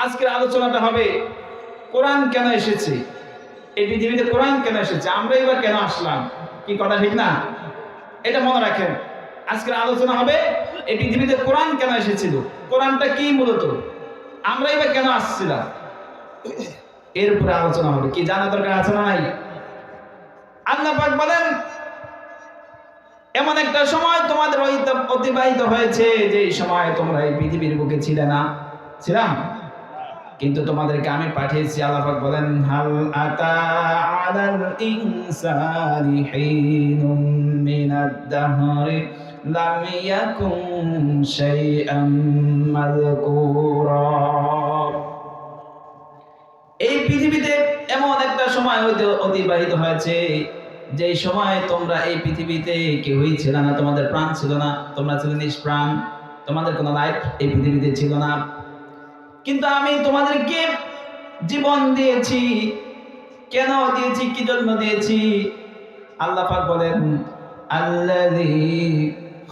আজকের আলোচনাটা হবে কোরআন কেন এসেছে, এই পৃথিবীতে কোরআন কেন এসেছে, আমরাই বা কেন আসলাম। কি কথা ঠিক না? এটা মনে রাখেন। আজকের আলোচনা হবে এই পৃথিবীতে কোরআন কেন এসেছিল, কোরআনটা কি, মূলত আমরাই বা কেন আসছিলাম, এর উপরে আলোচনা হবে। কি জানা দরকার আছে না নাই? আল্লাহ পাক বলেন, এমন একটা সময় তোমাদের অতিবাহিত হয়েছে যে সময় তোমরা এই পৃথিবীর বুকে ছিলে না, ছিলাম, কিন্তু তোমাদেরকে আমি পাঠিয়েছি। আল্লাহ পাক বলেন, হাল আতা আলাল ইনসানি হিনুম মিনাদ দাহরি লাম ইয়াকুন শাইআম মাযকুরা। এই পৃথিবীতে এমন একটা সময় হইতে অতিবাহিত হয়েছে যে সময় তোমরা এই পৃথিবীতে কেউই ছিল না, তোমাদের প্রাণ ছিল না, তোমরা ছিলে নিষ্প্রাণ, তোমাদের কোনো লাইফ এই পৃথিবীতে ছিল না, কিন্তু আমি তোমাদেরকে জীবন দিয়েছি। কেন দিয়েছি, কি জন্য দিয়েছি? আল্লাহ পাক বলেন, আল্লাযী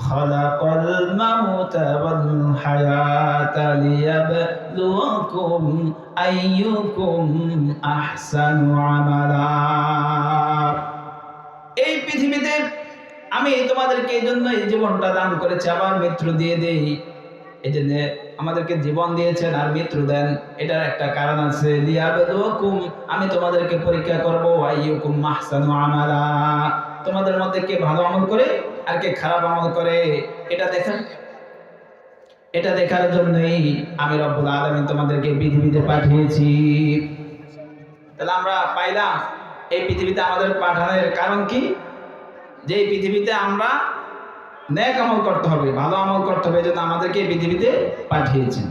খালাকাল মাউতা ওয়াল হায়াতা লিয়াবলুয়াকুম আইয়ুকুম আহসানু আমালা। এই পৃথিবীতে আমি তোমাদেরকে এই জন্য এই জীবনটা দান করেছি, আবার মৃত্যু দিয়ে দেই। এই জন্য আমাদেরকে জীবন দিয়েছেন আর মৃত্যু দেন, এটার একটা কারণ আছে। লিয়াবলুয়াকুম, আমি তোমাদেরকে পরীক্ষা করব, আইয়ুকুম আহসানু আমালা, তোমাদের মধ্যে কে ভালো আমল করে আর কে খারাপ আমল করে, এটা দেখার জন্যই আমি রব্বুল আলামিন তোমাদেরকে পৃথিবীতে পাঠিয়েছি। তাহলে আমরা পাইলাম এই পৃথিবীতে আমাদের পাঠানোর কারণ কি? যে এই পৃথিবীতে আমরা নেক আমল করতে হবে, ভালো আমল করতে হবে, এজন্য আমাদেরকে এই পৃথিবীতে পাঠিয়েছেন।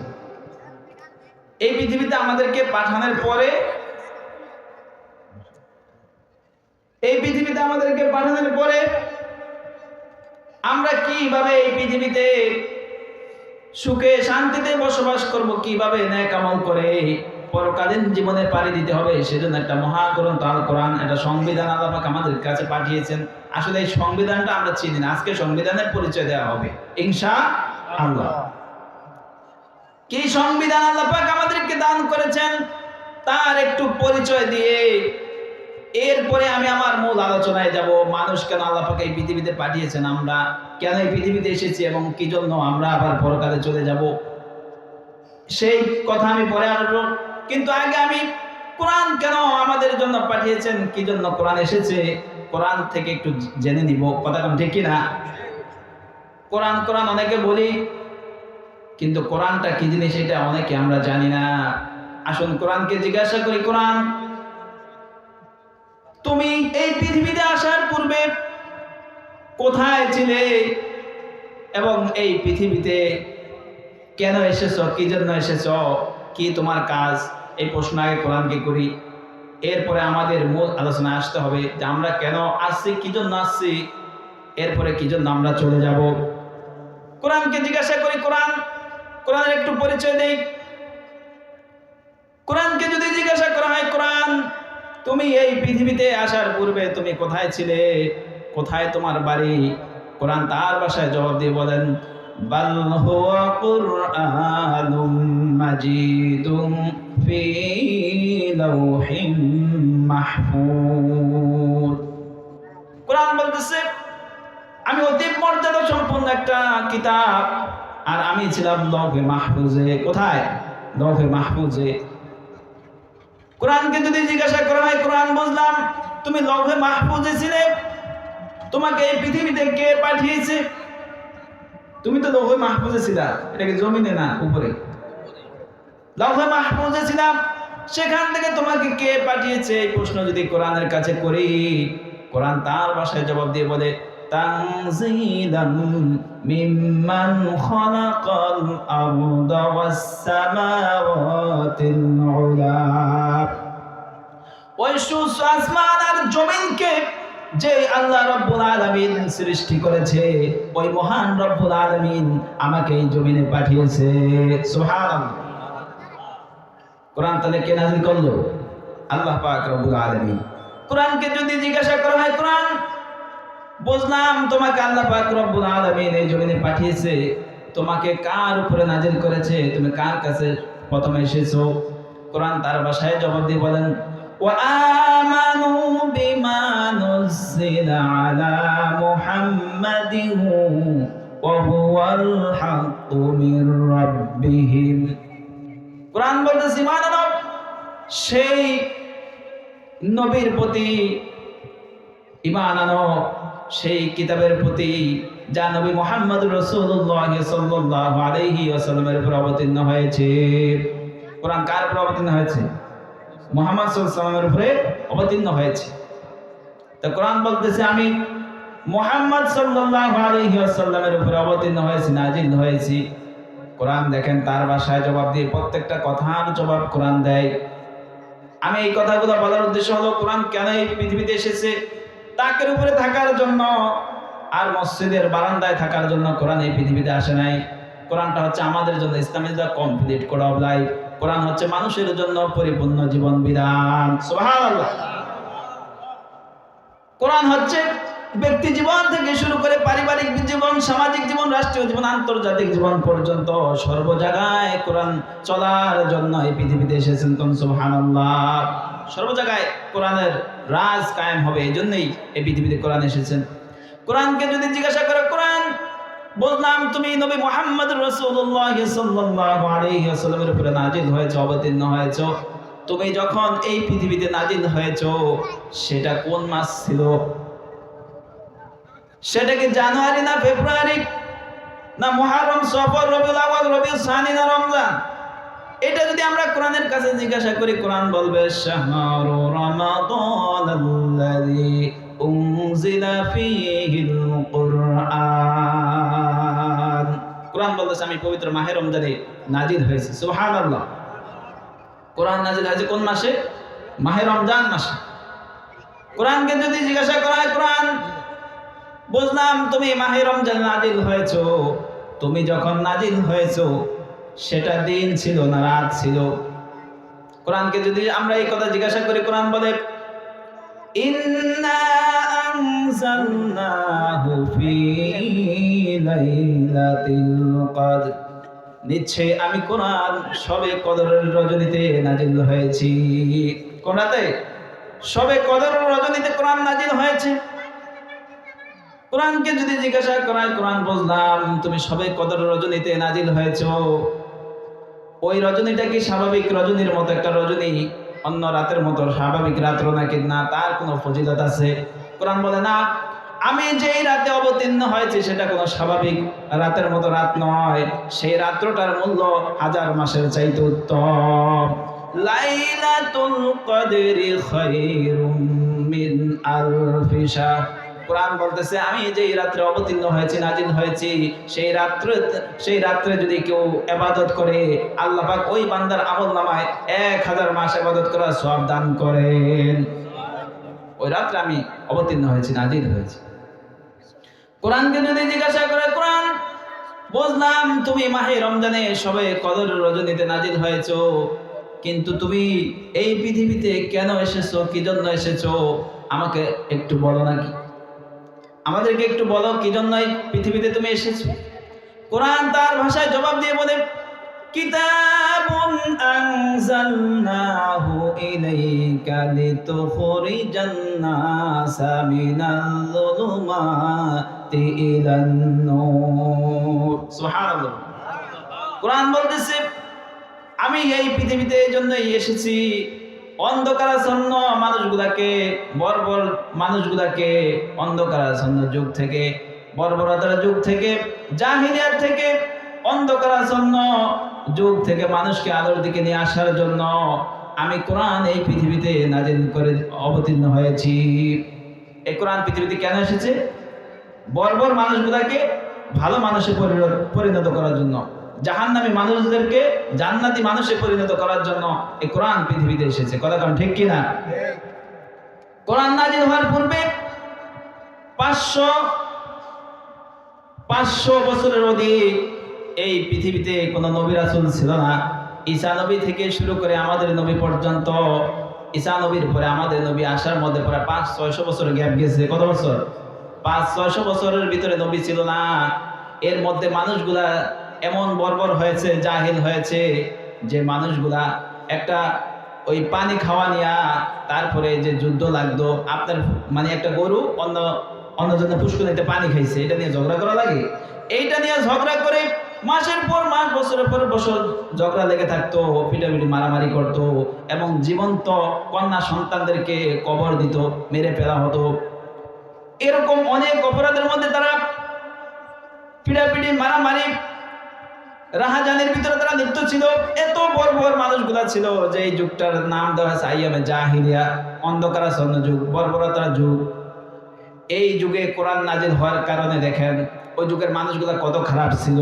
এই পৃথিবীতে আমাদেরকে পাঠানোর পরে আমরা কিভাবে এই পৃথিবীতে সুখে শান্তিতে বসবাস করব, কিভাবে নেক আমল করে পরকালীন জীবনে পাড়ি দিতে হবে, সেজন্য একটা মহাগ্রন্থ আল কোরআন, একটা সংবিধান আল্লাহ পাক আমাদের কাছে পাঠিয়েছেন। আসলে এই সংবিধানটা আমরা চিনি না, আজকে সংবিধানের পরিচয় দেওয়া হবে ইনশাআল্লাহ। কি সংবিধান আল্লাহ পাক আমাদেরকে দান করেছেন তার একটু পরিচয় দিয়ে এরপরে আমি আমার মূল আলোচনায় যাব। মানুষ কেন আল্লাহ পাক এই পৃথিবীতে পাঠিয়েছেন, আমরা কেন এই পৃথিবীতে এসেছি এবং কি জন্য আমরা আবার পরকালে চলে যাব, সেই কথা আমি পরে আসবো। কিন্তু আগে আমি কোরআন কেন আমাদের জন্য পাঠিয়েছেন, কি জন্য কোরআন এসেছে, কোরআন থেকে একটু জেনে নিব। কথা কোন ঠিক কিনা? কোরআন কোরআন অনেকে বলি, কিন্তু কোরআনটা কি জিনিস এটা অনেকে আমরা জানি না। আসুন কোরআনকে জিজ্ঞাসা করি, কোরআন তুমি এই পৃথিবীতে আসার পূর্বে কোথায় ছিলে এবং এই পৃথিবীতে কেন এসেছো, কি জন্য এসেছো, কি তোমার কাজ? এই প্রশ্ন আগে কোরআনকে করি, এরপরে আমাদের মূল আলোচনা আসতে হবে যে আমরা কেন আসছি, কি জন্য আসছি, এরপরে কি জন্য আমরা চলে যাব। কোরআনকে জিজ্ঞাসা করি, কোরআনের একটু পরিচয় দেই। কোরআনকে যদি জিজ্ঞাসা করা হয়, কোরআন তুমি এই পৃথিবীতে আসার পূর্বে তুমি কোথায় ছিলে, কোথায় তোমার বাড়ি? কোরআন তার ভাষায় জবাব দিয়ে বলেন, বাল হুয়া কুরআনুম মাজিদুম ফি লাওহিম মাহফুজ। কোরআন বলতেছে আমি অতি মর্যাদা সম্পন্ন একটা কিতাব, আর আমি ছিলাম লৌহে মাহফুজে। কোথায়? লৌহে মাহফুজে। কোরআনকে যদি জিজ্ঞাসা করা হয়, কোরআন বুঝলাম তুমি লৌহে মাহফুজে ছিলে, তোমাকে এই পৃথিবীতে কে পাঠিয়েছে? তুমি তো লৌহে মাহফুজে ছিলা, এটা কি জমিনে না উপরে? লৌহে মাহফুজে ছিলাম, সেখান থেকে তোমাকে কে পাঠিয়েছে? এই প্রশ্ন যদি কোরআনের কাছে করি, কোরআন তার ভাষায় জবাব দিয়ে বলে, তানজিলাম মিম্মান খালাকাল আরদা ওয়াস সামাওয়াতিল উলা। ওই আসমান আর জমিনকে যে আল্লাহ রাব্বুল আলামিন সৃষ্টি করেছে, ওই মহান রব্বুল আলামিন আমাকে এই জমিনে পাঠিয়েছে। সুবহানাল্লাহ। কোরআন তাহলে কে নাযিল করলো? আল্লাহ পাক রব্বুল আলামিন। কোরআনকে যদি জিজ্ঞাসা করা হয়, কোরআন বুঝলাম তোমাকে আল্লাহ পাক রব্বুল আলামিন এই জমিনে পাঠিয়েছে, তোমাকে কার উপরে নাযিল করেছে, তুমি কার কাছে প্রথমে এসেছো। কোরআন তার ভাষায় জবাব দিয়ে বলেন ওয়া আমানু বিমা নুজিলা আলা মুহাম্মাদিন ওয়া হুয়াল হাক্কু মির রাব্বিহিম। কোরআন বলতেছে ঈমান আনো সেই নবীর প্রতি, ঈমান আনো সেই কিতাবের প্রতি যা নবী মুহাম্মদ রাসূলুল্লাহ সাল্লাল্লাহু আলাইহি ওয়াসাল্লামের উপর অবতীর্ণ হয়েছে। কোরআন কার উপর অবতীর্ণ হয়েছে? মুহাম্মদ সাল্লাল্লাহু আলাইহি ওয়াসাল্লামের উপরে অবতীর্ণ হয়েছে। তো কোরআন বলতেছে আমি মুহাম্মদ সাল্লাল্লাহু আলাইহি ওয়াসাল্লামের উপরে অবতীর্ণ হয়েছি, নাজিল হয়েছি। কোরআন দেখেন তার ভাষায় জবাব দিয়ে প্রত্যেকটা কথার জবাব কোরআন দেয়। আমি এই কথাগুলো বলার উদ্দেশ্য হলো কোরআন কেন এই পৃথিবীতে এসেছে তাকের উপরে থাকার জন্য, আর মসজিদের বারান্দায় থাকার জন্য কোরআন এই পৃথিবীতে আসে নাই। কোরআনটা হচ্ছে আমাদের জন্য Islam is the complete code of life. কোরআন হচ্ছে মানুষের জন্য পরিপূর্ণ জীবন বিধান। সুবহানাল্লাহ। কোরআন হচ্ছে ব্যক্তি জীবন থেকে শুরু করে পারিবারিক জীবন, সামাজিক জীবন, রাষ্ট্রীয় জীবন, আন্তর্জাতিক জীবন পর্যন্ত সর্ব জায়গায় কোরআন চলার জন্য এই পৃথিবীতে এসেছেন। সুবহানাল্লাহ। সর্ব জায়গায় কোরআনের রাজ কায়েম হবে, এই জন্যই এই পৃথিবীতে কোরআন এসেছেন। কোরআনকে যদি জিজ্ঞাসা করো, কোরআন বললাম তুমি নবী মুহাম্মদ রাসূলুল্লাহ সাল্লাল্লাহু আলাইহি ওয়াসাল্লামের উপরে নাজিল হয়েছে, অবতীর্ণ হয়েছে। তুমি যখন এই পৃথিবীতে নাজিল হয়েছে সেটা কোন মাস ছিল? সেটা কি জানুয়ারি না ফেব্রুয়ারি না মুহররম, সফর, রবিউল আউয়াল, রবিউল সানি না রমজান? এটা যদি আমরা কোরআনের কাছে জিজ্ঞাসা করি, কোরআন বলবে শাহরু রমাদানাল্লাযী উনজিলা ফীহিল কুরআন। কোরআন বলতেছে আমি পবিত্র মাহে রমজানে নাজিল হয়েছি। সুবহানাল্লাহ। কোরআন নাজিল হয়েছে কোন মাসে? মাহে রমজান মাসে। কোরআনকে যদি জিজ্ঞাসা করা হয়, কোরআন বুঝলাম তুমি মাহে রমজান নাজিল হয়েছো, তুমি যখন নাজিল হয়েছো সেটা দিন ছিল না রাত ছিল? কোরআনকে যদি আমরা এই কথা জিজ্ঞাসা করি, কোরআন বলে ইন্না আনজালনাহু ফি লাইলাতিল কদর। নিশ্চয় আমি কোরআন শবে কদরের রজনীতে নাজিল হয়েছি। কোন রাতে? শবে কদরের রজনীতে কোরআন নাজিল হয়েছে। কোরআনকে যদি জিজ্ঞাসা করা, কোরআন বুঝলাম তুমি শবে কদরের রজনীতে নাজিল হয়েছো, ওই রজনীটা কি স্বাভাবিক রজনীর মতো একটা রজনী, অন্য রাতের মতো স্বাভাবিক রাত্র নাকি না তার কোনো ফজিলত আছে? কোরআন বলে না, আমি যেই রাতে অবতীর্ণ হয়েছি সেটা কোনো স্বাভাবিক রাতের মতো রাত নয়, সেই রাত্রটার মূল্য 1000 মাসের চাইতে উত্তম। লাইলাতুল কদরি খায়রুম মিন আলফি শাহর। কোরআন বলতেছে আমি যেই রাত্রে অবতীর্ণ হয়েছি, নাজিল হয়েছি, সেই রাত্রে যদি কেউ ইবাদত করে আল্লাহ পাক ওই বান্দার আমলনামায় 1000 মাস ইবাদত করার সওয়াব দান করেন। ওই রাত্রে আমি অবতীর্ণ হয়েছি, নাজিল হয়েছি। কোরআনকে যদি জিজ্ঞাসা করে, কোরআন বুঝলাম তুমি মাহে রমজানে সবে কদরের রজনীতে নাজিল হয়েছো, কিন্তু তুমি এই পৃথিবীতে কেন এসেছো, কি জন্য এসেছো আমাকে একটু বলো নাকি? আমাদেরকে একটু বলো কি জন্য এই পৃথিবীতে তুমি এসেছো? কোরআন তার ভাষায় জবাব দিয়ে বলে কিতাবুন আনজালনাহু ইলাইকা লিতুখরিজান নাসা মিনাল যুলুমাতি ইলান নূর। সুবহানাল্লাহ। কোরআন বলতেছে আমি এই পৃথিবীতে এই জন্যই এসেছি, অন্ধকারাচ্ছন্ন মানুষগুলাকে, বর্বর মানুষগুলাকে অন্ধকারাচ্ছন্ন যুগ থেকে, বর্বরতার যুগ থেকে, জাহিলিয়াত থেকে, অন্ধকারাচ্ছন্ন যুগ থেকে মানুষকে আলোর দিকে নিয়ে আসার জন্য আমি কোরআন এই পৃথিবীতে নাজিল করে অবতীর্ণ হয়েছি। এই কোরআন পৃথিবীতে কেন এসেছে? বর্বর মানুষগুলাকে ভালো মানুষে পরিণত করার জন্য, জাহান্নামী মানুষদেরকে জান্নাতি মানুষে পরিণত করার জন্য এই কোরআন পৃথিবীতে এসেছে। কথা কোন ঠিক কিনা? কোরআন নাজিল হওয়ার পূর্বে 500 বছরের অধিক এই পৃথিবীতে কোনো নবী রাসূল ছিল না। ঈসা নবী থেকে শুরু করে আমাদের নবী পর্যন্ত, ঈসা নবীর পরে আমাদের নবী আসার মধ্যে প্রায় 500-600 বছর গ্যাপ গেছে। কত বছর? 500-600 বছরের ভিতরে নবী ছিল না। এর মধ্যে মানুষগুলা এমন বর্বর হয়েছে, জাহিল হয়েছে, যে মানুষগুলা একটা ওই পানি খাওয়া নিয়া তারপরে যে যুদ্ধ লাগতো, আপনার মানে একটা গরু অন্যজনের পুষ্করিণীতে পানি খাইছে, এটা নিয়ে ঝগড়া করা লাগে। এইটা নিয়ে ঝগড়া করে মাসের পর মাস, বছরের পর বছর ঝগড়া লেগে থাকতো, পিটাপিটি মারামারি করতো এবং জীবন্ত কন্যা সন্তানদেরকে কবর দিত, মেরে ফেলা হতো। এরকম অনেক অপরাধের মধ্যে তারা পিটাপিটি মারামারি রাহাজানের ভিতরে তারা লিপ্ত ছিল। এত বর্বর মানুষগুলা ছিল যে এই যুগটার নাম দেওয়া হয়েছে আইয়ামে জাহিলিয়া, অন্ধকারাচ্ছন্ন যুগ, বর্বরতার যুগ। এই যুগে কোরআন নাজিল হওয়ার কারণে দেখেন ওই যুগের মানুষগুলা কত খারাপ ছিল।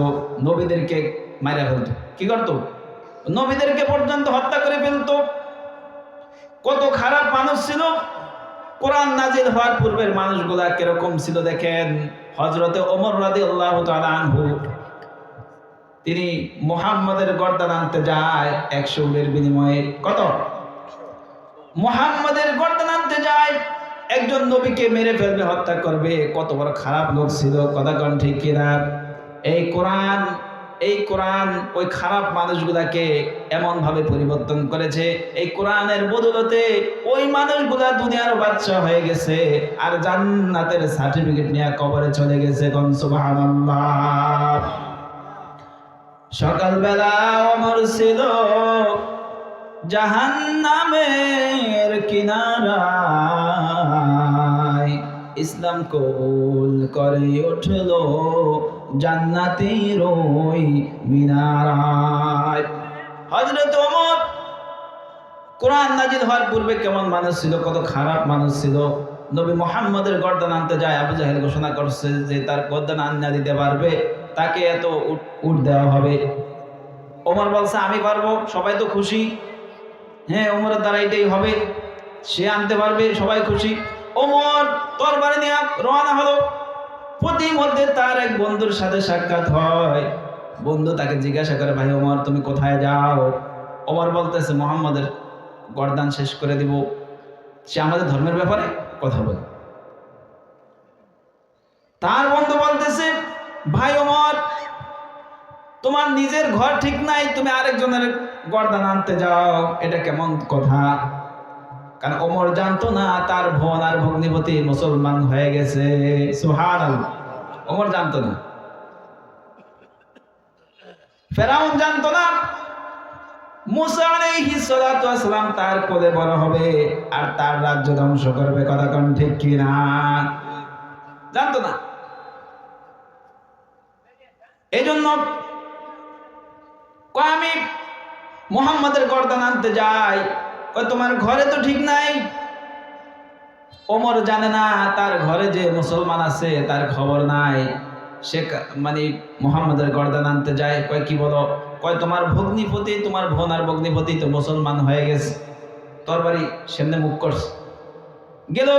নবীদেরকে মারা ফেলতো, কি করতো? নবীদেরকে পর্যন্ত হত্যা করে ফেলতো। কত খারাপ মানুষ ছিল। কোরআন নাজিল হওয়ার পূর্বের মানুষগুলা কিরকম ছিল দেখেন। হযরতে ওমর রাদিয়াল্লাহু তাআলা আনহু তিনি মুহাম্মাদের গর্দান আনতে যায় 100 উটের বিনিময়ে। কত? মুহাম্মাদের গর্দান আনতে যায়, একজন নবীকে মেরে ফেলবে, হত্যা করবে। কত বড় খারাপ লোক ছিল, কথা কোন ঠিক কিনা? এই কোরআন ওই খারাপ মানুষগুলাকে এমন ভাবে পরিবর্তন করেছে, এই কোরআনের বদৌলতে ওই মানুষগুলা দুনিয়ার বাদশা হয়ে গেছে আর জান্নাতের সার্টিফিকেট নিয়ে কবরে চলে গেছে। কোন সুবহানাল্লাহ। সকালবেলা ওমর ছিল জাহান্নামের কিনারায়, ইসলাম কবুল করে উঠল জান্নাতের ওই মিনারায়। হযরত ওমর কোরআন নাজিল হওয়ার পূর্বে কেমন মানুষ ছিল, কত খারাপ মানুষ ছিল। নবী মুহাম্মদের গর্দান আনতে যায়, আবু জাহেল ঘোষণা করছে যে তার গর্দান আন্না দিতে পারবে তাকে এত উট দেওয়া হবে। ওমর বলছে আমি পারবো, সবাই তো খুশি। হ্যাঁ, ওমরের দ্বারা এটাই হবে, সে আনতে পারবে, সবাই খুশি। ওমর তরবারি নিয়ে রওনা হলো। প্রতিমধ্যে তার এক বন্ধুর সাথে সাক্ষাৎ হয়। বন্ধু তাকে জিজ্ঞাসা করে, ভাই ওমর তুমি কোথায় যাও? ওমর বলতেছে মুহাম্মাদের গর্দান শেষ করে দিব, সে আমাদের ধর্মের ব্যাপারে কথা বলে। তার বন্ধু বলতেছে, ভাই ওমর তোমার নিজের ঘর ঠিক নাই, তুমি আরেকজনের গর্দান আনতে যাও, এটা কেমন কথা? কারণ ওমর জানতো না তার বোন আর ভগ্নিপতি মুসলমান হয়ে গেছে। সুবহানাল্লাহ। ওমর জানতো না, ফেরাউন জানতো না মুসা আলাইহিস সালাতু ওয়াস সালাম তার কোলে বড় হবে আর তার রাজ্য ধ্বংস করবে, কথা কোন ঠিক কি না? জানতো না। এজন্য আমি মুহাম্মাদের গর্দান আনতে যাই, তোমার ঘরে তো ঠিক নাই। ওমর জানে না তার ঘরে যে মুসলমান আছে তার খবর নাই। সে মানে মুহাম্মাদের গর্দান আনতে যায়, কয় কি বলো? কয় তোমার ভগ্নিপতি, তোমার বোন আর ভগ্নিপতি তো মুসলমান হয়ে গেছে। তরবারি সামনে মুখ করছে। গেল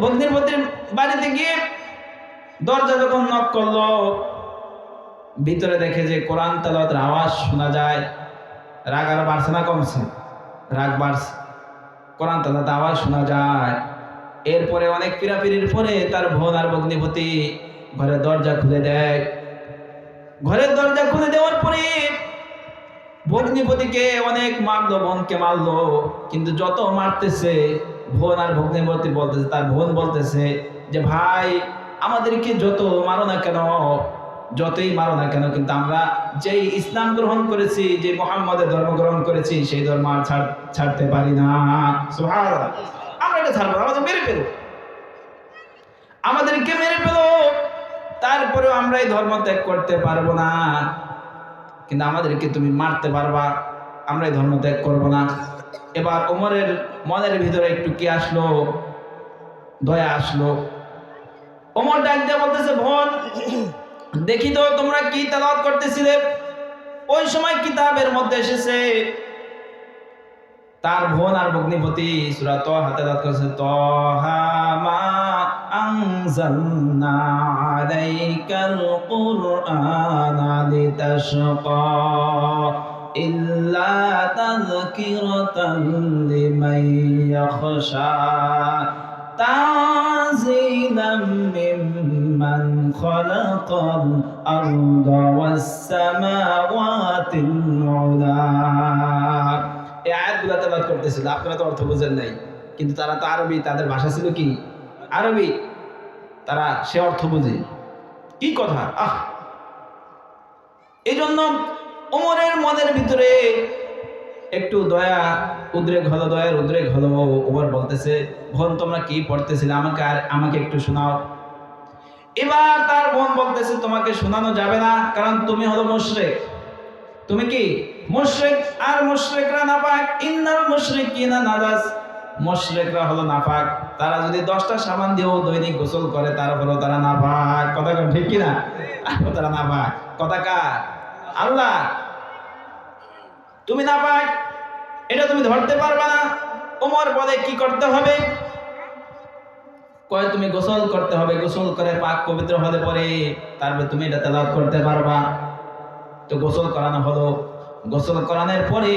ভগ্নিপতির বাড়িতে গিয়ে দরজা যখন নক করলো, ভিতরে দেখে যে কোরআন তেলাওয়াতের আওয়াজ শোনা যায়। রাগ আরো বাড়ছে না কমছে? রাগ বাড়ছে। কোরআন তেলাওয়াতের আওয়াজ শোনা যায়। এরপরে অনেক পিরাপিরির পরে তার বোন আর ভগ্নিপতি ঘরের দরজা খুলে দেয়। ঘরের দরজা খুলে দেওয়ার পরে ভগ্নিপতিকে অনেক মারলো, বোনকে মারলো। কিন্তু যত মারতেছে বোন আর ভগ্নিপতি বলতেছে, তার বোন বলতেছে যে ভাই আমাদেরকে যত মারো না কেন, যতই মারো না কেন, কিন্তু আমরা যেই ইসলাম গ্রহণ করেছি, যে মুহাম্মাদের ধর্ম গ্রহণ করেছি, সেই ধর্ম আর ছাড়তে পারি না। সুবহানাল্লাহ। আমরা এটা ছাড়বো, আমাদের মেরে ফেলো, আমাদেরকে মেরে ফেলো, তারপরেও আমরা এই ধর্ম ত্যাগ করতে পারবো না। কিন্তু আমাদেরকে তুমি মারতে পারবা, আমরা এই ধর্ম ত্যাগ করবো না। এবার ওমরের মনের ভিতরে একটু কি আসলো? দয়া আসলো। ওমর ডাক দিয়ে বলতেছে, বোন দেখি তো তোমরা কি তেলাওয়াত করতেছিলে। ওই সময় কিতাবের মধ্যে এসেছে তার বোন আর ভগ্নিপতি সূরা তাহা তেলাওয়াত করেছে, তাহা মা আনজালনা আলাইকাল কুরআনা লিতাশকা ইল্লা তাযকিরাতান লিমান ইয়াখশা তানজিলাম মিম্মান খালাকাল আরদা ওয়াস সামাওয়াতিল উলা জাহেলরা তেলাওয়াত করতেছিল, আপনারা তো অর্থ বোঝেন নাই, কিন্তু তারা তো আরবি, তাদের ভাষা ছিল কি আরবি, তারা সে অর্থ বুঝে। কি কথা! এই জন্য ওমরের মনের ভিতরে একটু দয়া উদ্রেক হলো, দয়ার উদ্রেক হলো। ওমর বলতেছে, বোন তোমরা কি পড়তেছিলে, আমাকে একটু শোনাও। এবার তার বোন বলতেছে, তোমাকে শোনানো যাবে না, কারণ তুমি হলো মুশরিক। তুমি কি মুশরিক, আর মুশরিকরা নাপাক। ইন্নাল মুশরিকিনা নাজাস, মুশরিকরা হলো নাপাক। তারা যদি 10টা সাবান দিয়েও দৈনিক গোসল করে, তারপরেও তারা নাপাক। কথা ঠিক কি না? তারা নাপাক। কথা কার? আল্লাহ। তুমি নাপাক, এটা তুমি ধরতে পারবা না। ওমর বলে কি করতে হবে? কয় তুমি গোসল করতে হবে, গোসল করে পাক পবিত্র হলে পরে তারপরে তুমি এটা তেলাওয়াত করতে পারবা। তো গোসল করানো হলো, গোসল করানোর পরে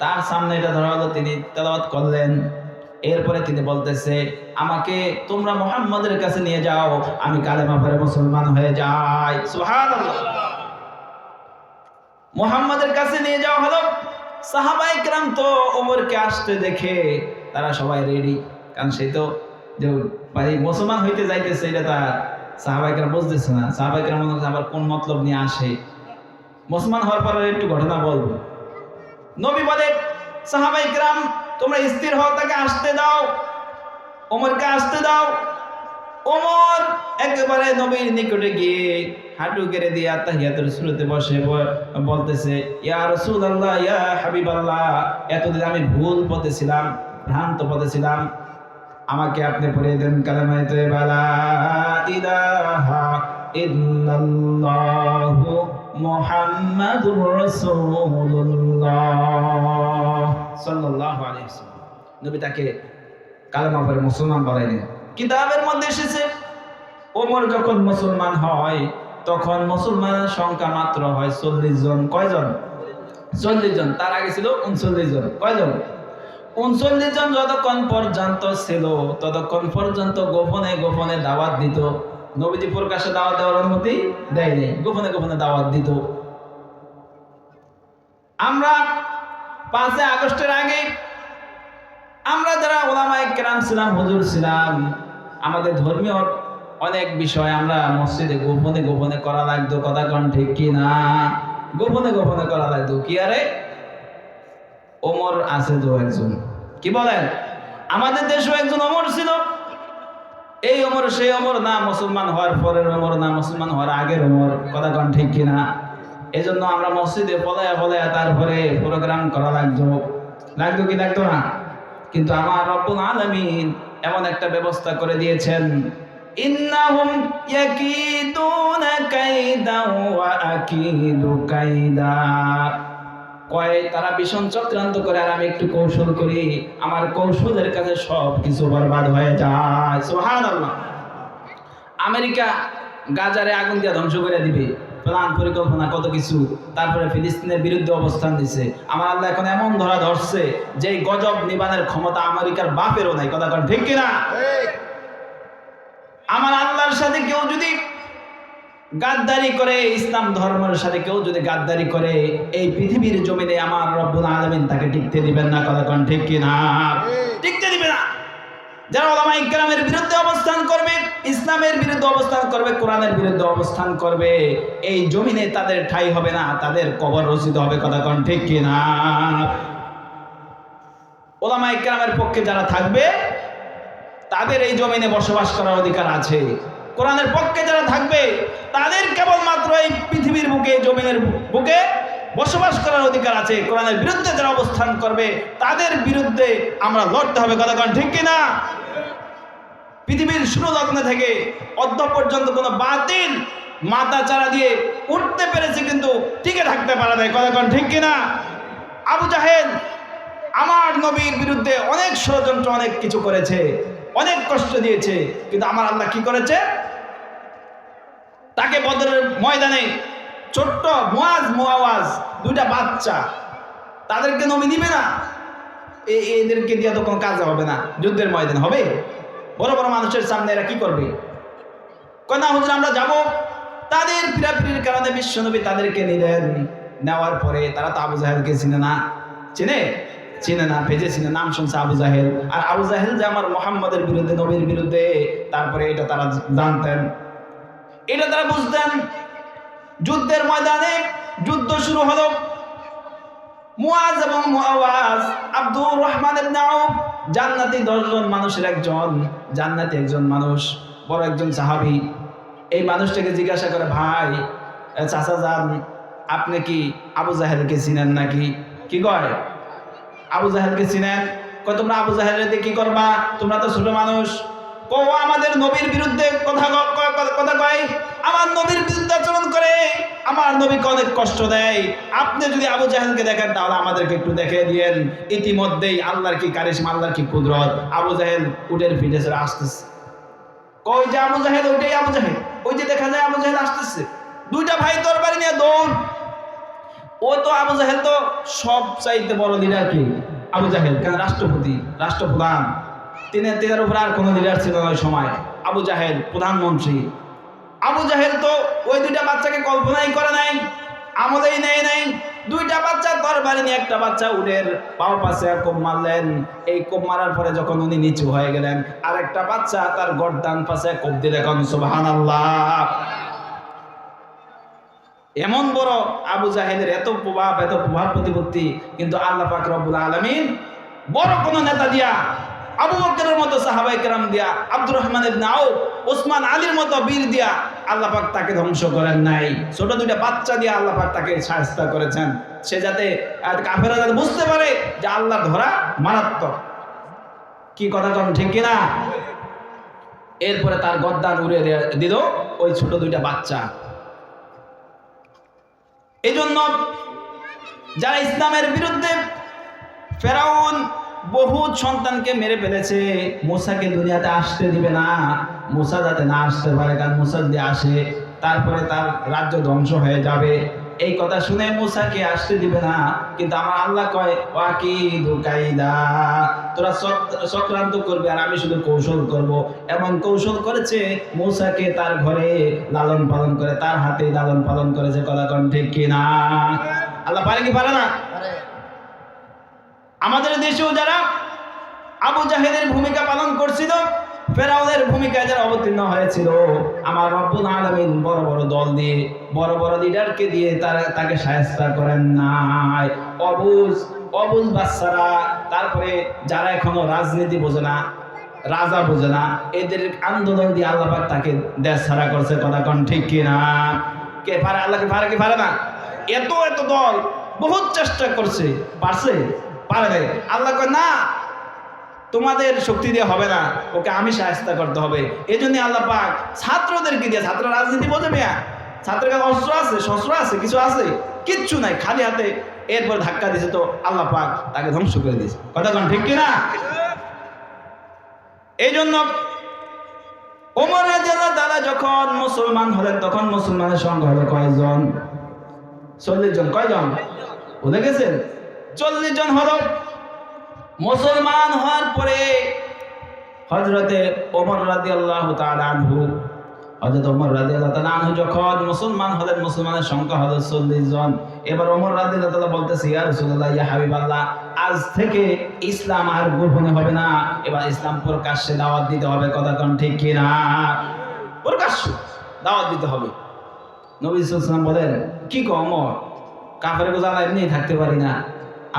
তার সামনে এটা ধরা হলো, তিনি তেলাওয়াত করলেন। এরপরে তিনি বলতেছে, আমাকে তোমরা মুহাম্মাদের কাছে নিয়ে যাও, আমি কালেমা পড়ে মুসলমান হয়ে যাই। সুবহানাল্লাহ। মুহাম্মাদের কাছে নিয়ে যাওয়া হলো। সাহাবায়ে কেরাম তো ওমরকে আসতে দেখে তারা সবাই রেডি, কারণ সে তো যে ভাই মুসলমান হইতে যাইতেছে, এটা তার সাহাবায়ে কেরাম বুঝতেছে না। সাহাবায়ে কেরাম আবার কোন মতলব নিয়ে আসে। মুসলমান হওয়ার পর একটু ঘটনা বলবো। নবী বলে, সাহাবায়ে কেরাম তোমরা স্থির হও, তাকে আসতে দাও, ওমরকে আসতে দাও। ওমর একেবারে নবীর নিকটে গিয়ে হাঁটু গেড়ে দিয়ে তাহিয়াতুর শুরুতে বসে বলতেছে, ইয়া রাসূলুল্লাহ, ইয়া হাবিবাল্লাহ, এতদিন আমি ভুল পথে ছিলাম, ভ্রান্ত পথে ছিলাম, আমাকে আপনি পড়িয়ে দেন কালেমা তাইয়্যিবা লা ইলাহা ইল্লাল্লাহু মুহাম্মাদুর রাসূলুল্লাহ সাল্লাল্লাহু আলাইহি ওয়াসাল্লাম। নবী তাকে কালেমা পড়ে মুসলমান বানাইলেন। কিতাবের মধ্যে এসেছে, ওমর যখন মুসলমান হয় তখন মুসলমানের সংখ্যা মাত্র হয় 40 জন। কয়জন? 40 জন। তার আগে ছিল 39 জন। কয়জন? 39 জন। যতক্ষণ পর্যন্ত ছিল ততক্ষণ পর্যন্ত গোপনে গোপনে দাওয়াত দিত। নবীজি প্রকাশ্যে দাওয়াত দেওয়ার অনুমতি দেয়নি, গোপনে গোপনে দাওয়াত দিত। আমরা 5 আগস্টের আগে আমরা যারা ওলামায়ে কেরাম ছিলাম, হুজুর ছিলাম, আমাদের ধর্মীয় অনেক বিষয় আমরা মসজিদে গোপনে গোপনে করা লাগতো। কথা কোন ঠিক কি না? গোপনে গোপনে করা লাগতো। কি আরে ওমর আছে তো একজন, কি বলেন? আমাদের দেশও একজন ওমর ছিল। এই ওমর সেই ওমর না, মুসলমান হওয়ার পরের ওমর না, মুসলমান হওয়ার আগের ওমর। কথা কোন ঠিক কি না? এজন্য আমরা মসজিদে পলায়া পলায়া তারপরে প্রোগ্রাম করা লাগতো কি লাগতো না? কিন্তু আমার রব্বুল আলামিন এমন একটা ব্যবস্থা করে দিয়েছেন, ইন্নাহুম ইয়াকিদুনা কাইদা ওয়া আকিদু কাইদা। কয় তারা ভীষণ চক্রান্ত করে, আর আমি একটু কৌশল করি, আমার কৌশলের কাছে সব কিছু বরবাদ হয়ে যায়। সুবহানাল্লাহ। আমেরিকা গাজারে আগুন দিয়ে ধ্বংস করে দিবে, প্ল্যান পরিকল্পনা কত কিছু। তারপরে ফিলিস্তিনের বিরুদ্ধে অবস্থান দিছে। আমার আল্লাহ এখন এমন ধরা ধরছে যে গজব নিবানের ক্ষমতা আমেরিকার বাপেরও নাই। কথা কোন ঠিক কিনা? আমার আল্লাহর সাথে কেউ যদি গাদ্দারি করে, ইসলাম ধর্মের সাথে কেউ যদি গাদ্দারি করে, এই পৃথিবীর জমিনে আমার রব্বুল আলামিন তাকে টিকতে দিবেন না। কথা কোন ঠিক কিনা? টিকতে দিবে না। যারা ওলামায়ে কেরামের বিরুদ্ধে অবস্থান করবে, ইসলামের বিরুদ্ধে অবস্থান করবে, কোরআনের বিরুদ্ধে অবস্থান করবে, এই জমিনে তাদের ঠাঁই হবে না, তাদের কবর রচিত হবে। কথা কোন ঠিক কিনা? ওলামায়ে কেরামের পক্ষে যারা থাকবে তাদের এই জমিনে বসবাস করার অধিকার আছে। কোরআনের পক্ষে যারা থাকবে তাদের কেবলমাত্র এই পৃথিবীর বুকে, জমিনের বুকে বসবাস করার অধিকার আছে। কোরআনের বিরুদ্ধে যারা অবস্থান করবে তাদের বিরুদ্ধে আমরা লড়তে হবে। কথা কোন ঠিক কিনা? পৃথিবীর শুরু লগ্ন থেকে অদ্য পর্যন্ত কোনো বাতিল মাথা চারা দিয়ে উঠতে পেরেছে, কিন্তু টিকে থাকতে পারে নাই। কথা কোন ঠিক কিনা? আবু জাহেল আমার নবীর বিরুদ্ধে অনেক ষড়যন্ত্র, অনেক কিছু করেছে, অনেক কষ্ট দিয়েছে, কিন্তু আমার আল্লাহ কি করেছে? তাকে বদরের ময়দানে ছোট্ট মুআওয়াজ, 2টা বাচ্চা, তাদেরকে নবী দিবে না? এদেরকে দিয়ে তো কোনো কাজ হবে না, যুদ্ধের ময়দান হবে। বড় বড় মানুষের সামনে এরা কি করবে? কয় না হুজুর আমরা যাব। তাদের পীড়াপিড়ির কারণে বিশ্বনবী তাদেরকে নিলেন। নেওয়ার পরে তারা তো আবু জাহেলকে চিনে না। চিনে? চিনে না, পেজে চিনে, নাম শুনছে আবু জাহেল। আর আবু জাহেল যে আমার মুহাম্মাদের বিরুদ্ধে, নবীর বিরুদ্ধে, তারপরে এটা তারা জানতেন, এটা তারা বুঝতেন। যুদ্ধের ময়দানে যুদ্ধ শুরু হলো। মুআজ এবং মুআওয়াজ, আব্দুর রহমান ইবনে আউফ, জান্নাতি 10 জন মানুষের একজন, জান্নাতি একজন মানুষ, বড় একজন সাহাবী। এই মানুষটাকে জিজ্ঞাসা করে, ভাই চাচা যান, আপনি কি আবু জাহেলকে চিনেন নাকি? কি কয়? আবু জাহেলকে চিনেন? কয় তোমরা আবু জাহেলের দিয়ে কি করবা? তোমরা তো ছোট মানুষ। ও আমাদের নবীর বিরুদ্ধে কথা কয়, আমার নবীর বিরুদ্ধে আচরণ করে, আমার নবীকে অনেক কষ্ট দেয়। আপনি যদি আবু জাহেলকে দেখেন তাহলে আমাদেরকে একটু দেখে দিয়েন। ইতিমধ্যেই আল্লাহর কি কারিশমা, আল্লাহর কি কুদরত, আবু জাহেল উটের পিঠে চড়ে আসতেছে। কই যে আবু জাহেল, ওইটাই আবু জাহেল, ওই যে দেখা যায় আবু জাহেল আসতেছে। দুইটা ভাই তরবারি নিয়ে দৌড়। ও তো আবু জাহেল তো সব চাইতে বড় লিডার। কি আবু জাহেল? কেন? রাষ্ট্রপতি, রাষ্ট্রপ্রধান। তিনের উপরে আর কোনো লিডার ছিল না ওই সময়। আবু জাহেল প্রধানমন্ত্রী। আবু জাহেল তো ওই দুইটা বাচ্চাকে কল্পনাই করে নাই, আমলেই নেয় নাই। দুইটা বাচ্চা তরবারি নিয়ে, একটা বাচ্চা উটের পাও পাশে কোপ মারলেন। এই কোপ মারার পরে যখন উনি নিচু হয়ে গেলেন, আর একটা বাচ্চা তার গর্দান পাশে কোপ দিলে। কোন সুবহানাল্লাহ। এমন বড় আবু জাহেলের এত প্রভাব প্রতিপত্তি, কিন্তু আল্লাহ পাক রব্বুল আলামিন বড় কোন নেতা দিয়া, আবু বকরের মতো সাহাবায়ে কেরাম দিয়া, আব্দুর রহমান ইবনে আউফ, ওসমান আলীর মতো বীর দিয়া আল্লাহ পাক তাকে ধ্বংস করেন নাই। ছোট দুইটা বাচ্চা দিয়ে আল্লাহ পাক তাকে শায়েস্তা করেছেন, সে যাতে কাফেররা যাতে বুঝতে পারে যে আল্লাহর ধরা মারাত্মক। কি কথা কন ঠিক কিনা? এরপরে তার গর্দান উড়িয়ে দিল ওই ছোট দুইটা বাচ্চা। এই জন্য যারা ইসলামের বিরুদ্ধে, ফেরাউন বহু সন্তানকে মেরে ফেলেছে, মূসাকে দুনিয়াতে আসতে দিবে না, মূসা যাতে না আসতে পারে, কারণ মূসা যদি আসে তারপরে তার রাজ্য ধ্বংস হয়ে যাবে। এই কথা শুনে মূসাকে আসতে দিবে না। কিন্তু আমার আল্লাহ কয়, ওয়াকিদু কাইদা, তোরা চক্রান্ত করবে আর আমি শুধু কৌশল করব। এমন কৌশল করেছে, মূসাকে তার ঘরে লালন পালন করে, তার হাতে লালন পালন করেছে। কথা কোন ঠিক কিনা? আল্লাহ পারে কি পারে না? আমাদের দেশেও যারা আবু জাহেলের ভূমিকা পালন করছিল, ফেরাউনের ভূমিকায় যারা অবতীর্ণ হয়েছিল, আমার রব্বুল আলামিন বড় বড় দল দিয়ে, বড় বড় লিডারকে দিয়ে তাকে শায়েস্তা করেন নাই। অবুজ বাচ্চারা, তারপরে যারা এখনো রাজনীতি বোঝে না, রাজা বোঝে না, এদের আন্দোলন দিয়ে আল্লাহ পাক তাকে দেশ ছাড়া করছে। কথা কোন ঠিক কিনা? কে পারে? আল্লাহকে পারে কি পারে না? এত দল বহুত চেষ্টা করছে, পারছে? পারে নাই। আল্লাহ কয় না, তোমাদের শক্তি দিয়ে হবে না, ওকে আমি শায়েস্তা করতে হবে। এই জন্য আল্লাহ পাক ছাত্রদেরকে দিয়ে, ছাত্র রাজনীতি বোঝে মেয়া, ছাত্রের কাছে অস্ত্র আছে, শস্ত্র আছে, কিছু আছে, কিচ্ছু নাই, খালি হাতে। এরপর ধাক্কা দিয়েছে তো আল্লাহ পাক তাকে ধ্বংস করে দিয়েছে। কথা কোন ঠিক কিনা? এই জন্য ওমর রাদিয়াল্লাহু তাআলা যখন মুসলমান হলেন, তখন মুসলমানের সংখ্যা হলো কয়জন? 40 জন। কয়জন ভুলে গেছেন? 40 জন হলো। মুসলমান হওয়ার পরে হযরতে ওমর রাদিয়াল্লাহু তাআলা আনহু, হযরত ওমর রাদিয়াল্লাহু তাআলা আনহু যখন মুসলমান হলেন, মুসলমানের সংখ্যা হলো 40 জন। এবার ওমর রাদিয়াল্লাহু তাআলা বলতেছে, ইয়া রাসূলুল্লাহ, ইয়া হাবিবাল্লাহ, আজ থেকে ইসলাম আর গোপনে হবে না, এবার ইসলাম প্রকাশ্যে দাওয়াত দিতে হবে। কথা কোন ঠিক কিনা? প্রকাশ্যে দাওয়াত দিতে হবে। নবী সাল্লাল্লাহু আলাইহি ওয়াসাল্লাম বলেন, কি গো ওমর, কাফের গোজালা এমনি থাকতে পারি না,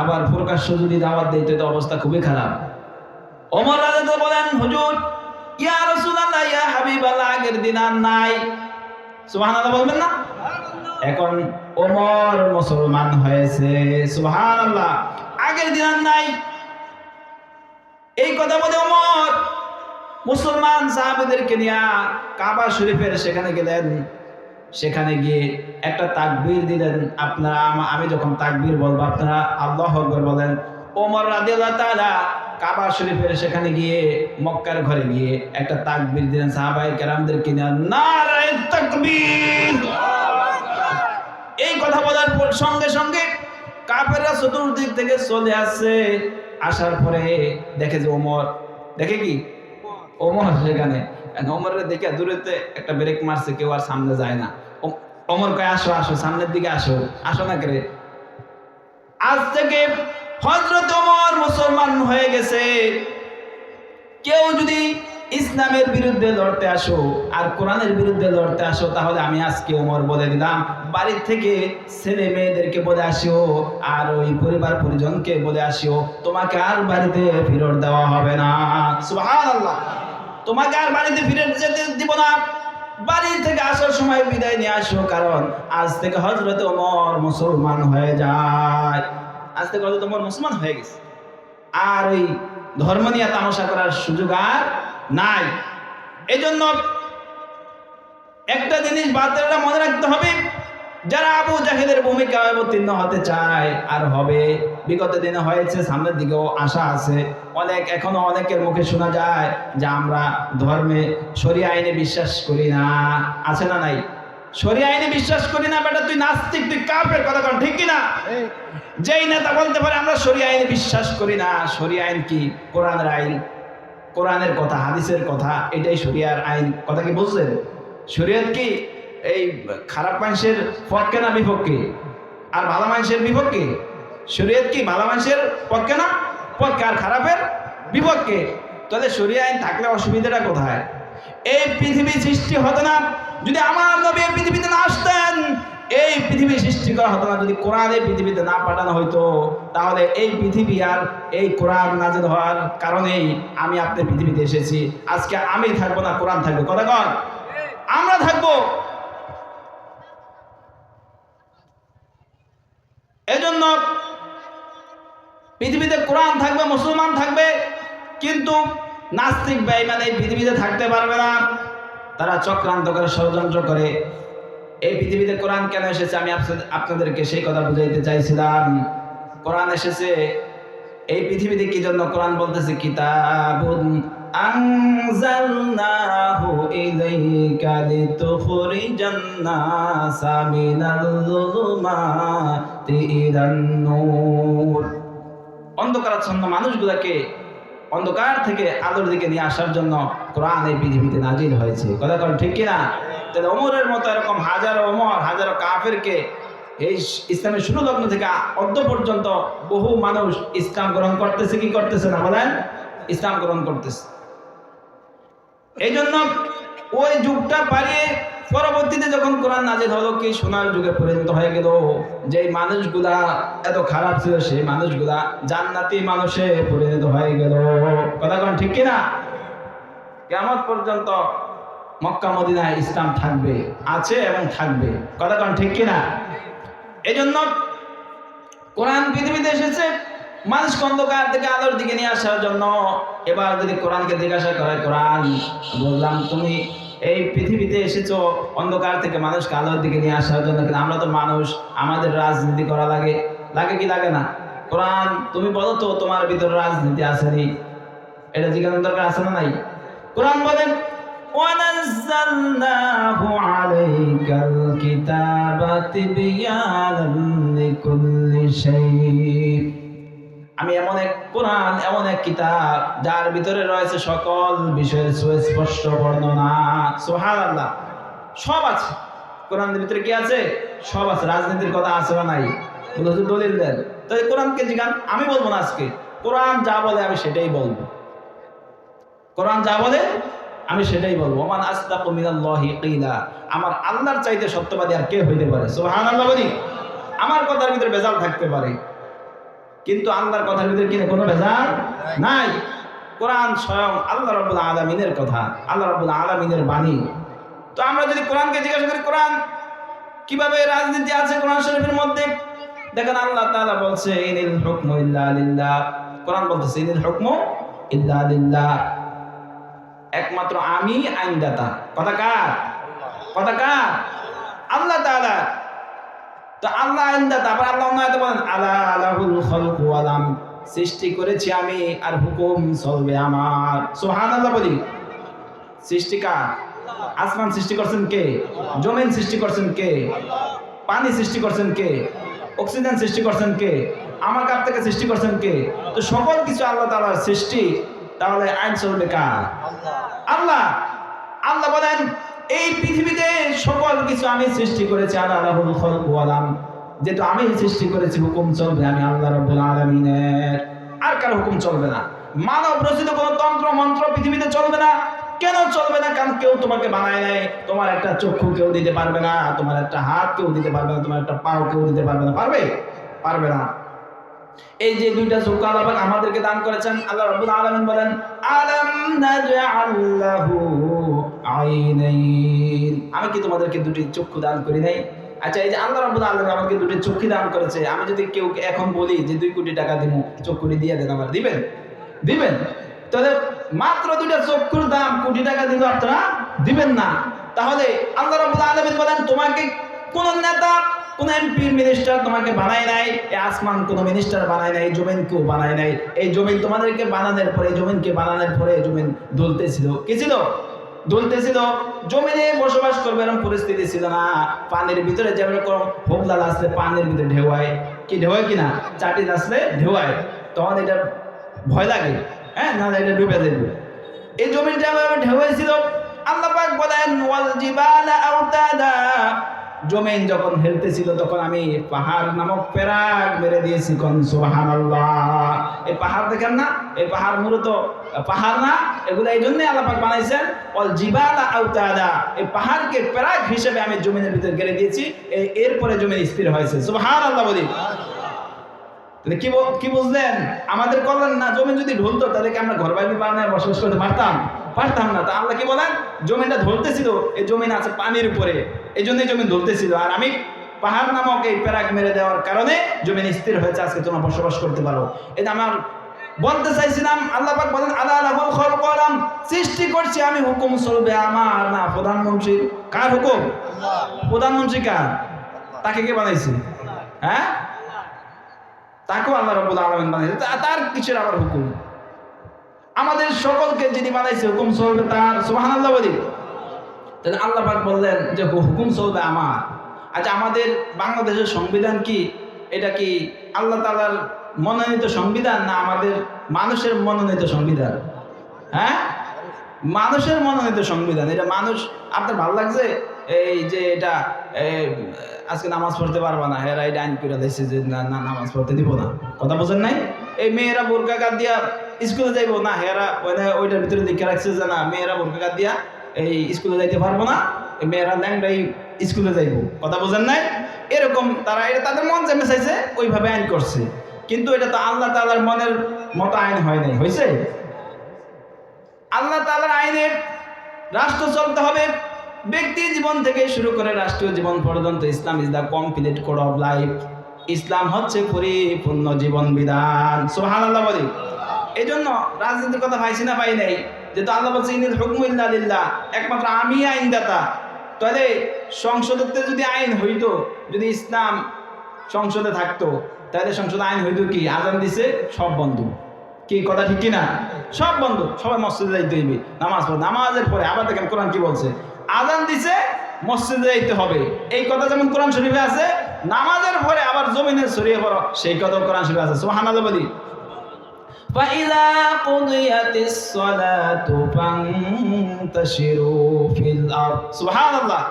আবার প্রকাশ্য যদি দাওয়াত দেয় তো অবস্থা খুবই খারাপ। ওমর রাদিয়াল্লাহু বলেন, হুজুর, ইয়া রাসূলুল্লাহ, ইয়া হাবিবাল্লাহ, আগের দিন আর নাই। সুবহানাল্লাহ বলবেন না? এখন ওমর মুসলমান হয়েছে, সুবহানাল্লাহ, আগের দিন আর নাই। এই কথা বলে ওমর মুসলমান সাহাবীদেরকে নিয়ে কাবা শরীফের সেখানে গেলেন। সেখানে গিয়ে একটা তাকবীর দিলেন। আপনারা, আমি যখন তাকবীর বলবো আপনারা আল্লাহু আকবার বলেন। ওমর রাদিয়াল্লাহু তাআলা কাবা শরীফের সেখানে গিয়ে, মক্কার ঘরে গিয়ে একটা তাকবীর দিলেন সাহাবায়ে কেরামদেরকে নিয়ে, নারায়ে তাকবীর। এই কথা বলার সঙ্গে সঙ্গে কাফেররা চতুর্দিক থেকে চলে আসছে। আসার পরে দেখে যে ওমর, দেখে কি ওমর সেখানে, ওমরের দেখে দূরেতে একটা ব্রেক মারছে, কেউ আর সামনে যায় না। ওমর কয়, আসো আসো, সামনের দিকে আসো, আসো না করে। আজ থেকে হযরত ওমর মুসলমান হয়ে গেছে। কেউ যদি ইসলামের বিরুদ্ধে লড়তে আসো আর কোরআনের বিরুদ্ধে লড়তে আসো, তাহলে আমি আজকে ওমর বলে দিলাম, বাড়ির থেকে ছেলে মেয়েদেরকে বলে আসিও আর ওই পরিবার পরিজনকে বলে আসিও, তোমাকে আর বাড়িতে ফেরত দেওয়া হবে না। সুবহানাল্লাহ। তোমাকে আর বাড়িতে ফিরে যেতে দিব না, বাড়ি থেকে আসার সময় বিদায় নিয়ে আসো, কারণ আজ থেকে হযরত ওমর মুসলমান হয়ে যায়। আজ থেকে হযরত ওমর মুসলমান হয়ে গেছে, আর ওই ধর্ম নিয়ে তামাশা করার সুযোগ আর নাই। এজন্য একটা জিনিস বাচ্চারা মনে রাখতে হবে, যারা আবু জাহেলের ভূমিকায় অবতীর্ণ হতে চায় আর হবে, বিগত দিনে হয়েছে, সামনের দিকেও আশা আছে। এখনো অনেকের মুখে শোনা যায় যে আমরা ধর্মে শরিয়া আইনে বিশ্বাস করি না, আছে না নাই? শরিয়া আইনে বিশ্বাস করি না, বেটা তুই নাস্তিক, তুই কাফের, কথা কন ঠিক কিনা? যেই নেতা বলতে পারে আমরা শরিয়া আইনে বিশ্বাস করি না, শরিয়া আইন কি? কোরআনের আইন, কোরআনের কথা, হাদিসের কথা, এটাই শরিয়ার আইন। কথা কি বুঝলেন? শরিয়ত কি এই খারাপ মানুষের পক্ষে না বিপক্ষে, আর ভালো মানুষের বিপক্ষে? শরিয়ত কি ভালো মানুষের পক্ষে না পক্ষে, আর খারাপের বিপক্ষে? তাহলে শরিয়া আইন থাকলে অসুবিধাটা কোথায়? এই পৃথিবী সৃষ্টি হতো না যদি আমার নবী এই পৃথিবীতে না আসতেন, এই পৃথিবী সৃষ্টি করা হতো না যদি কোরআন এই পৃথিবীতে না পাঠানো হইতো। তাহলে এই পৃথিবী আর এই কোরআন নাযিল হওয়ার কারণেই আমি আপনি পৃথিবীতে এসেছি। আজকে আমি থাকবো না, কোরআন থাকবে। কথা কন, আমরা থাকবো। এজন্য পৃথিবীতে কোরআন থাকবে, মুসলমান থাকবে, কিন্তু নাস্তিক বেঈমান এই পৃথিবীতে থাকতে পারবে না। তারা চক্রান্ত করে, ষড়যন্ত্র করে। এই পৃথিবীতে কোরআন কেন এসেছে আমি আপনাদেরকে সেই কথা বুঝাইতে চাইছিলাম। কোরআন এসেছে এই পৃথিবীতে কি জন্য? কোরআন বলতেছে কিতাবুন আনজালনাহু ইলাইকা লিতুখরিজান নাসা মিনাল যুলুমাতি ইলান নূর। অন্ধকারাচ্ছন্ন মানুষগুলোকে অন্ধকার থেকে আলোর দিকে নিয়ে আসার জন্য কোরআন এই পৃথিবীতে নাজিল হয়েছে। কথা কন ঠিক কিনা? তাহলে ওমরের মতো এরকম হাজারো ওমর, হাজারো কাফেরকে এই ইসলামের শুরু লগ্ন থেকে অদ্য পর্যন্ত বহু মানুষ ইসলাম গ্রহণ করতেছে কি করতেছে না বলেন? ইসলাম গ্রহণ করতেছে। এই জন্য ওই যুগটা পারিয়ে পরবর্তীতে যখন কোরআন নাজিল হলো, কি সোনার যুগে পরিণত হয়ে গেল। যেই মানুষগুলা এত খারাপ ছিল সেই মানুষগুলা জান্নাতি মানুষে পরিণত হয়ে গেল। কথা কন ঠিক কিনা? কিয়ামত পর্যন্ত মক্কা মদিনায় ইসলাম থাকবে, আছে এবং থাকবে। কথা কন ঠিক কিনা? এই জন্য কোরআন পৃথিবীতে এসেছে মানুষকে অন্ধকার থেকে আলোর দিকে নিয়ে আসার জন্য। এবার যদি কোরআনকে জিজ্ঞাসা করে, কোরআন বললাম তুমি এই পৃথিবীতে এসেছো অন্ধকার থেকে মানুষকে আলোর দিকে নিয়ে আসার জন্য, কিন্তু আমরা তো মানুষ, আমাদের রাজনীতি করা লাগে, লাগে কি লাগে না? কোরআন তুমি বলো তো তোমার ভিতরে রাজনীতি আসেনি? এটা জিজ্ঞাসা দরকার আছে না নাই? কোরআন বলেন ওয়ানাজ্জালনাহু আলাইকাল কিতাবা তিবয়ানান লিকুল্লি শাই। আমি এমন এক কোরআন, এমন এক কিতাব যার ভিতরে রয়েছে সকল বিষয়ের সুস্পষ্ট বর্ণনা। সুবহানাল্লাহ। সব আছে কোরআনের ভিতরে। কি আছে? সব আছে। রাজনীতির কথা আছে না নাই? দলিল দেন। তাই কোরআনকে জিজ্ঞান, আমি বলবো না আজকে। কোরআন যা বলে আমি সেটাই বলবো। কোরআন যা বলে আমি সেটাই বলবো। ওমান আসদাকু মিনাল্লাহি কিলা। আমার আল্লাহর চাইতে সত্যবাদী আর কে হইতে পারে? সুবহানাল্লাহ বলি। আমার কথার ভিতরে ভেজাল থাকতে পারে, কিন্তু আল্লাহর কথার ভিতরে কি কোনো ভেজাল নাই। কোরআন স্বয়ং আল্লাহ রাব্বুল আলামিনের কথা, আল্লাহ রাব্বুল আলামিনের বাণী। তো আমরা যদি কোরআনকে জিজ্ঞাসা করি কোরআন কিভাবে রাজনীতি আছে কোরআন শরীফের মধ্যে, দেখেন আল্লাহ তাআলা বলছে ইনিল হুকমু ইল্লা লিল্লাহ। কোরআন বলতেছে ইনিল হুকমু ইল্লা লিল্লাহ, একমাত্র আমি আইনদাতা। কথা কার? কথা কার? আল্লাহ তাআলা। তো আল্লাহ আইনদাতা। আবার আল্লাহ অন্যায়তে বলেন আলা লাহুল খালকু ওয়াল আমর, সৃষ্টি করেছি আমি আর হুকুম চলবে আমার। সুবহানাল্লাহ বলি। সৃষ্টি কার? আসমান সৃষ্টি করছেন কে? জমিন সৃষ্টি করছেন কে? পানি সৃষ্টি করছেন কে? অক্সিজেন সৃষ্টি করছেন কে? আমাকে আপনাকে সৃষ্টি করছেন কে? তো সকল কিছু আল্লাহ তাআলার সৃষ্টি, তাহলে আইন চলবে কার? আল্লাহ। আল্লাহ বলেন এই পৃথিবীতে সকল কিছু আমি সৃষ্টি করেছি। আলা লাহুল খালকু ওয়াল আমর, যেহেতু আমি সৃষ্টি করেছি, হুকুম চলবে আমি আল্লাহ রাব্বুল আলামিনের, আর কারো হুকুম চলবে না। মানব রচিত কোনো তন্ত্র মন্ত্র পৃথিবীতে চলবে না। কেন চলবে না? কারণ কেউ তোমাকে বানায় নাই। তোমার একটা চক্ষু কেউ দিতে পারবে না, তোমার একটা হাত কেউ দিতে পারবে না, তোমার একটা পাও কেউ দিতে পারবে না। পারবে? পারবে না। এই যে দুইটা চক্ষু আল্লাহ পাক আমাদেরকে দান করেছেন, আল্লাহ রাব্বুল আলামিন বলেন আলাম নাজআল লাহু আইনাইন, আমি কি তোমাদেরকে দুটি চক্ষু দান করি নাই? আচ্ছা, এই যে আল্লাহ রাব্বুল আলামিন আমাকে দুটি চক্ষু দান করেছে, আমি যদি কেউ এখন বলি যে 2 কোটি টাকা দিব, চক্ষুটি দিয়ে দেন, আমার দিবেন? দিবেন? তাহলে মাত্র দুইটা চক্ষুর দাম কোটি টাকা দিল, আপনারা দিবেন না। তাহলে আল্লাহ রাব্বুল আলামিন বলেন তোমাকে কোন নেতা, কোন এমপি মিনিস্টার তোমাকে বানায় নাই, এই আসমান কোন মিনিস্টার বানায় নাই, জমিন কেউ বানায় নাই। এই জমিন তোমাদেরকে বানানোর পরে, জমিনকে বানানোর পরে জমিন দুলতেছিল। কি ছিল? দুলতেছিল। জমিনে বসবাস করবে এরকম পরিস্থিতি ছিল না। পানির ভিতরে যেরকম হোগলাল আসলে পানির ভিতরে ঢেউয়ায়, কি ঢেউয়ায় কিনা, চাটি আসলে ঢেউয়ায়, তখন এটা ভয় লাগে, হ্যাঁ, না এটা ডুবে যাবে। এই জমিনটা ঢেউয়াইছিল। আল্লাহ পাক বলেন ওয়াল জিবালা আওতাদা, জমিন যখন হেলতেছিল তখন আমি পাহাড় নামক পেরাক মেরে দিয়েছি। কোন সুবহানাল্লাহ। এই পাহাড় দেখেন না, এই পাহাড় মূলত পাহাড় না, এগুলো এই জন্যই আল্লাহ পাক বানাইছেন ওয়াল জিবালা আওতাদা, এই পাহাড়কে পেরাক হিসেবে আমি জমিনের ভিতরে গেড়ে দিয়েছি, এরপরে জমিন স্থির হয়েছে। সুবহানাল্লাহ বলি। কি বুঝলেন? আমাদের কল্যাণ না। জমিন যদি ঢলতো তাহলে কি আমরা ঘর বাড়ি বানায় বসবাস করতে পারতাম? পারতাম না। তা আল্লাহ কি বলেন, জমিনটা ধরতেছিল, এই জমিন আছে পানির উপরে, এই জন্যই জমিন ধরতেছিল, আর আমি পাহাড় নামক এই প্যারাক মেরে দেওয়ার কারণে জমিন স্থির হয়েছে, আজকে তোমরা বসবাস করতে পারো। এটা আমার বলতে চাইছিলাম। আল্লাহ পাক বলেন আলা লাহুল খালকু ওয়াল আমর, সৃষ্টি করছি আমি, হুকুম চলবে আমার না প্রধানমন্ত্রী। কার হুকুম? প্রধানমন্ত্রী কার? তাকে কে বানাইছে? হ্যাঁ, তাকেও আল্লাহ রাব্বুল আলামিন বানাইছে। তার কিসের আবার হুকুম? আমাদের সকলকে যিনি বানাইছে, হুকুম চলবে তার। সুবহানাল্লাহ বলি। তাহলে আল্লাহ পাক বললেন যে হুকুম চলবে আমার। আচ্ছা, আমাদের বাংলাদেশের সংবিধান কি, এটা কি আল্লাহ তাআলার মনোনীত সংবিধান না আমাদের মানুষের মনোনীত সংবিধান? হ্যাঁ, মানুষের মনোনীত সংবিধান। এটা মানুষ, আপনার ভালো লাগছে এই যে এটা আজকে নামাজ পড়তে পারবা না, হেরা এটা আইন করে দিয়েছে যে না নামাজ পড়তে দিব না। কথা বোঝেন নাই? এই মেয়েরা বোরকা কাট দিয়া স্কুলে যাইবো না, হেরা ওইটার ভিতরে লিখে রাখছে যে না মেয়েরা বোরকা কাট দিয়া এই স্কুলে যাইতে পারবো না, এই মেয়েরা ল্যাংড়াই স্কুলে যাইবো। কথা বোঝেন নাই? এরকম তারা, এটা তাদের মন যে মেসাইছে ওইভাবে আইন করছে, কিন্তু এটা তো আল্লাহ তাআলার মনের মতো আইন হয় নাই। হয়েছে? আল্লাহ তাআলার আইনে রাষ্ট্র চলতে হবে। ব্যক্তি জীবন থেকে শুরু করে রাষ্ট্রীয় জীবন পর্যন্ত Islam is the complete code of life. ইসলাম হচ্ছে পরিপূর্ণ জীবন বিধান। সুবহানাল্লাহ বলি। এই জন্য রাজনীতির কথা পাইছি না পাই নাই, যেহেতু আল্লাহ বলছে ইনিল হুকমু ইল্লা লিল্লাহ, একমাত্র আমি আইনদাতা। তাহলে সংসদে যদি আইন হইতো, যদি ইসলাম সংসদে থাকতো, তাহলে সংসদে আইন হইতো কি, আজান দিছে সব বন্ধ। কি কথা ঠিক কিনা? সব বন্ধ, সবাই মসজিদে যাইতে হইবে, নামাজ পড়ে। নামাজের পরে আবার দেখেন কোরআন কি বলছে, আজান দিছে মসজিদে যাইতে হবে। এই কথা যেমন কোরআন শরীফে আছে, নামাজের পরে আবার জমিনে ছড়িয়ে পড়ো, সেই কথা কোরআন শরীফে আছে। সুবহানাল্লাহ বলি। فَإِذَا قُضِيَتِ الصَّلَاةُ فَانْتَشِرُوا فِي الْأَرْضِ। সুবহানাল্লাহ।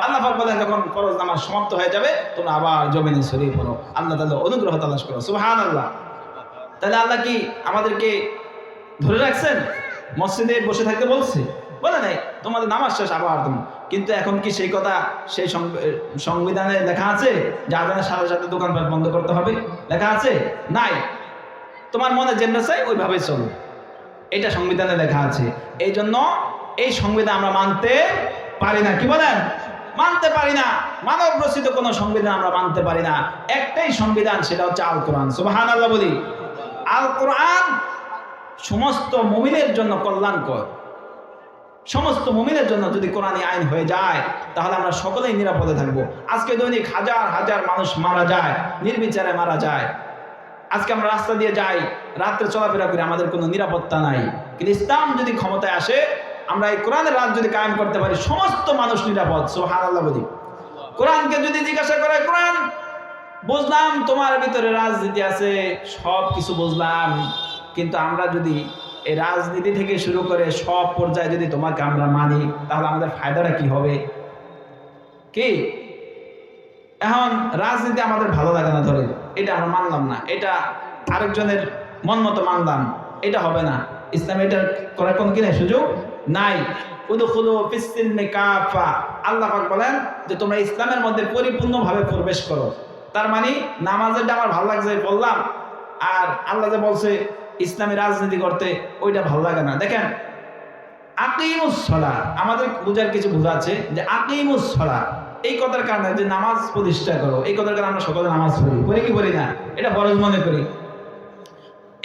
আল্লাহ পাক বলেন যখন ফরজ নামাজ সমাপ্ত হয়ে যাবে তোমরা আবার জমিনে ছড়িয়ে পড়ো, আল্লাহ তাআলা অনুগ্রহ তালাশ করো। সুবহানাল্লাহ। তাহলে আল্লাহ কি আমাদেরকে ধরে রাখছেন? মসজিদে বসে থাকতে বলছে? বলে নাই, তোমাদের নামাজ শেষ আবার তুমি। কিন্তু এখন কি সেই কথা সেই সংবিধানে লেখা আছে যে আজানের সাথে সাথে দোকানপাট বন্ধ করতে হবে? লেখা আছে? নাই। তোমার মনে যেটা চাই ওইভাবে চলো, এটা সংবিধানে লেখা আছে। এই জন্য এই সংবিধান আমরা মানতে পারি না। কি বলেন? মানতে পারি না। মানব রচিত কোনো সংবিধান আমরা মানতে পারি না। একটাই সংবিধান, সেটা হচ্ছে আল কোরআন। সুবহানাল্লাহ বলি। আল কোরআন সমস্ত মুমিনের জন্য কল্যাণকর। সমস্ত মুমিনের জন্য যদি কোরআনী আইন হয়ে যায় তাহলে আমরা সকলেই নিরাপদে থাকবো। আজকে দৈনিক হাজার হাজার মানুষ মারা যায়, নির্বিচারে মারা যায়। আজকে আমরা রাস্তা দিয়ে যাই, রাত্রে চলাফেরা করি, আমাদের কোনো নিরাপত্তা নাই। কিন্তু ইসলাম যদি ক্ষমতায় আসে, আমরা এই কোরআনের রাজ যদি কায়েম করতে পারি, সমস্ত মানুষ নিরাপদ। সুবহানাল্লাহ বলি। কোরআনকে যদি জিজ্ঞাসা করে, কোরআন বুঝলাম তোমার ভিতরে রাজনীতি আছে, সব কিছু বুঝলাম, কিন্তু আমরা যদি এই রাজনীতি থেকে শুরু করে সব পর্যায়ে যদি তোমাকে আমরা মানি, তাহলে আমাদের ফায়দাটা কি হবে? কি এখন রাজনীতি আমাদের ভালো লাগে না, ধরে এটা আমরা মানলাম না, এটা আরেকজনের মন মতো মানলাম, এটা হবে না। ইসলামে এটা করার কোনো কি নাই, সুযোগ নাই। উদখুলু ফিস-সিলমি কাফা, আল্লাহ পাক বলেন যে তোমরা ইসলামের মধ্যে পরিপূর্ণভাবে প্রবেশ করো। তার মানে নামাজেরটা আমার ভালো লাগছে বললাম, আর আল্লাহ যে বলছে ইসলামী রাজনীতি করতে ওইটা ভালো লাগে না। দেখেন আকিমুস সালাহ, আমাদের বুঝার কিছু বোঝা আছে যে আকিমুস সালাহ এই কথার কারণে যে নামাজ প্রতিষ্ঠা করো, এই কথার কারণে আমরা সকলে নামাজ পড়ি কি পড়ি না, এটা ফরজ মনে করি।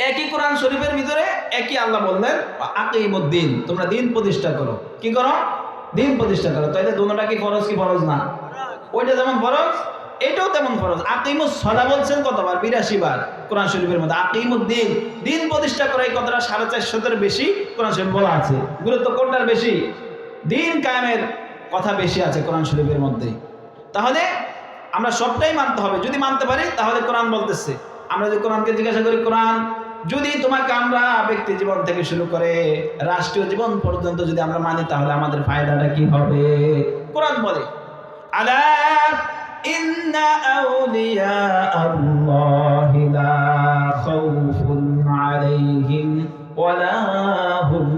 একই কোরআন শরীফের ভিতরে একই আল্লাহ বললেন আকিমুদ্দিন, তোমরা দিন প্রতিষ্ঠা করো। কি করো? দিন প্রতিষ্ঠা করো। তাইলে দুটোটা কি ফরজ কি ফরজ না? ওইটা যেমন ফরজ এটাও তেমন ফরজ। আকিমুস সালাহ বলছেন কতবার? 82 বার কোরআন শরীফের মধ্যে। আকিমুদ্দিন, দিন প্রতিষ্ঠা করা, এই কথাটা 450 বেশি কোরআন শরীফ বলা আছে। গুরুত্ব কোনটার বেশি? দিন কায়েমের কথা বেশি আছে কোরআন শরীফের মধ্যে। তাহলে আমরা সবটাই মানতে হবে। যদি মানতে পারি তাহলে কোরআন বলতেছে, আমরা যদি কোরআনকে জিজ্ঞাসা করি, কোরআন যদি তোমাকে আমরা ব্যক্তি জীবন থেকে শুরু করে রাষ্ট্রীয় জীবন পর্যন্ত যদি আমরা মানি, তাহলে আমাদের ফায়দাটা কি হবে? কোরআন বলে আলা ইন্না আউলিয়া আল্লাহি লা খাউফুন আলাইহিম ওয়ালা হুম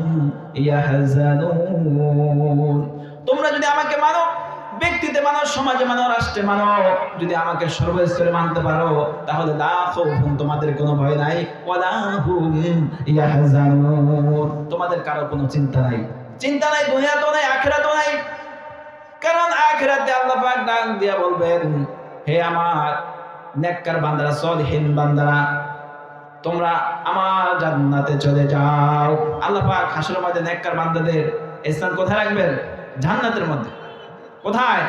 ইয়াহজানুন। তোমরা যদি আমাকে মানো, ব্যক্তিতে মানো, সমাজে মানো, রাষ্ট্রে মানো, যদি আমাকে সর্বস্তরে মানতে পারো, তাহলে লা খাউফুন, তোমাদের কোনো ভয় নাই, ওয়ালা হুম ইয়াহজানুন, তোমাদের কারো কোনো চিন্তা নাই। চিন্তা নাই দুনিয়াতেও নাই, আখিরাতেও নাই। কারণ আখিরাতে আল্লাহ পাক ডাক দিয়া বলবেন, হে আমার নেককার বান্দারা, সলিহিন বান্দারা, তোমরা আমার জান্নাতে চলে যাও। আল্লাহ পাক হাসরের মধ্যে নেককার বান্দাদের স্থান কোথায় রাখবেন? জান্নাতের মধ্যে। কোথায়?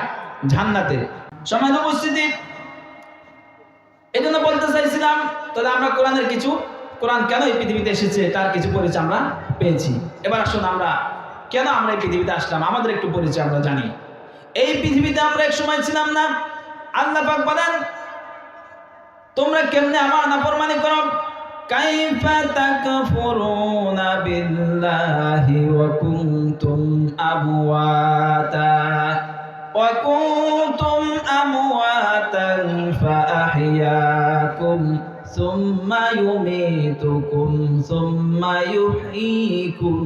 জান্নাতে। সম্মানিত উপস্থিতি, এই জন্য বলতে চাইছিলাম, তাহলে আমরা কোরআনের কিছু, কোরআন কেন এই পৃথিবীতে এসেছে তার কিছু পরিচয় আমরা পেয়েছি। এবার আসুন আমরা কেন আমরা এই পৃথিবীতে আসলাম, আমাদের একটু পরিচয় আমরা জানি। এই পৃথিবীতে আমরা এক সময় ছিলাম না। আল্লাহ পাক বলেন, তোমরা কেমনে আমার নাফরমানি করো? কাইফা তাকফুরুনা বিল্লাহি ওয়া কুনতুম আমওয়াতা ওয়া কুনতুম আমওয়াতান ফাআহইয়াকুম সুম্মা ইউমীতুকুম সুম্মা ইউহয়ীকুম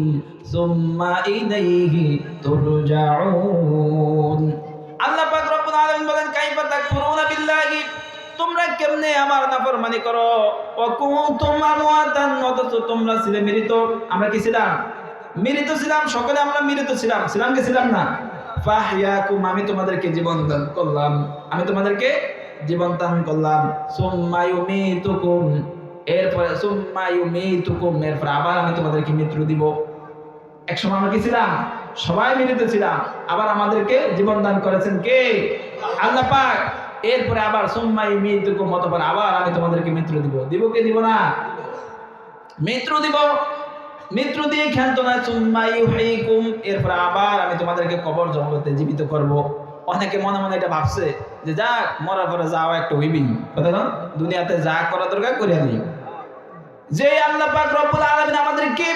সুম্মা ইলাইহি তুরজাউন। আল্লাহ পাক রব্বুল আলামিন বলেন, কাইফা তাকফুরুনা বিল্লাহি, তোমরা কেমনে আমার নাফরমানি করো? ওয়া কুনতুম আমওয়াতান, অথচ তোমরা ছিলে মৃত। আমরা কি ছিলাম? মৃত ছিলাম। সকলে আমরা মৃত ছিলাম। ছিলাম কি ছিলাম না? ফাহইয়াকুম, আমি তোমাদেরকে জীবন দান করলাম, আমি তোমাদেরকে জীবন দান করলাম। সুম্মা ইউমীতুকুম, এরপরে সুম্মা ইউমীতুকুম, এরপর আবার আমি তোমাদেরকে মৃত্যু দিব। এক সময় আমরা কি ছিলাম? সবাই মৃত ছিলাম, আবার আমাদেরকে জীবন দান করেছেন কে? আল্লাহ পাক। এরপরে আবার সুম্মা ইউমীতুকুম, অতঃপর আবার আমি তোমাদেরকে মৃত্যু দিব। দিব কি দিব না? মৃত্যু দিব। মৃত্যু দিয়ে ক্ষান্ত না। সুম্মা ইউহয়ীকুম, এরপর আবার আমি তোমাদেরকে কবর জগতে জীবিত করব। অনেকে মনে মনে এটা ভাবছে যে যাক, মরার পরে যাওয়া একটা হইবি, কথা না, দুনিয়াতে যা করা দরকার করে দিই। যে আল্লাহ পাক রব্বুল আলামিন আমাদেরকে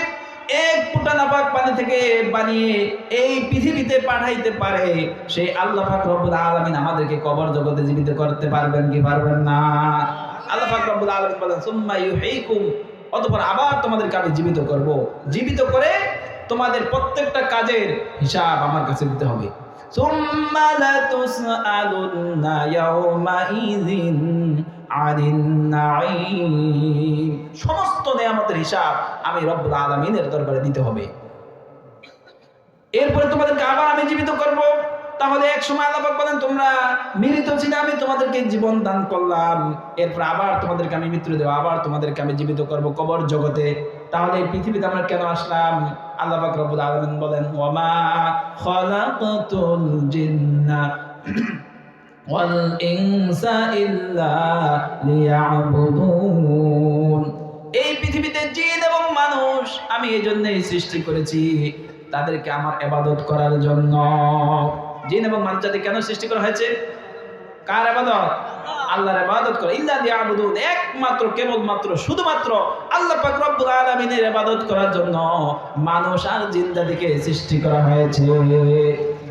এক ফোঁটা নাপাক পানি থেকে বানিয়ে এই পৃথিবীতে পাঠাইতে পারে, সেই আল্লাহ পাক রব্বুল আলামিন আমাদেরকে কবর জগতে জীবিত করতে পারবেন কি পারবেন না? আল্লাহ পাক রব্বুল আলামিন বলেন, সুম্মা ইউহয়ীকুম, অতঃপর আবার তোমাদেরকে আমি জীবিত করব। জীবিত করে তোমাদের প্রত্যেকটা কাজের হিসাব আমার কাছে দিতে হবে। সুম্মা লাতুসআলুন্না ইয়াওমাইযিন আনিন নাঈম, সমস্ত নিয়ামতের হিসাব আমি রব্বুল আলামিনের দরবারে দিতে হবে। এরপরে তোমাদেরকে আবার আমি জীবিত করব। তাহলে এক সময় আল্লাহ পাক বলেন, তোমরা মৃত ছিলে, আমি তোমাদেরকে জীবন দান করলাম, এরপর আবার তোমাদেরকে আমি মৃত্যু দেব, আবার তোমাদেরকে আমি জীবিত করব কবর জগতে। তাহলে এই পৃথিবীতে আমরা কেন আসলাম? আল্লাহ পাক রব্বুল আলামিন বলেন, ওয়া মা খালাকতুল জিন্না ওয়াল ইনসা ইল্লা লিয়াবুদুন। এই পৃথিবীতে জিন এবং মানুষ আমি এই জন্যই সৃষ্টি করেছি, তাদেরকে আমার ইবাদত করার জন্য। জিন এবং মানুষ জাতি কেন সৃষ্টি করা হয়েছে? কার ইবাদত? আল্লাহর ইবাদত করে। ইল্লা লিয়াবুদুন, একমাত্র কেবলমাত্র শুধুমাত্র আল্লাহ পাক রব্বুল আলামিনের ইবাদত করার জন্য মানুষ আর জিন জাতিকে সৃষ্টি করা হয়েছে।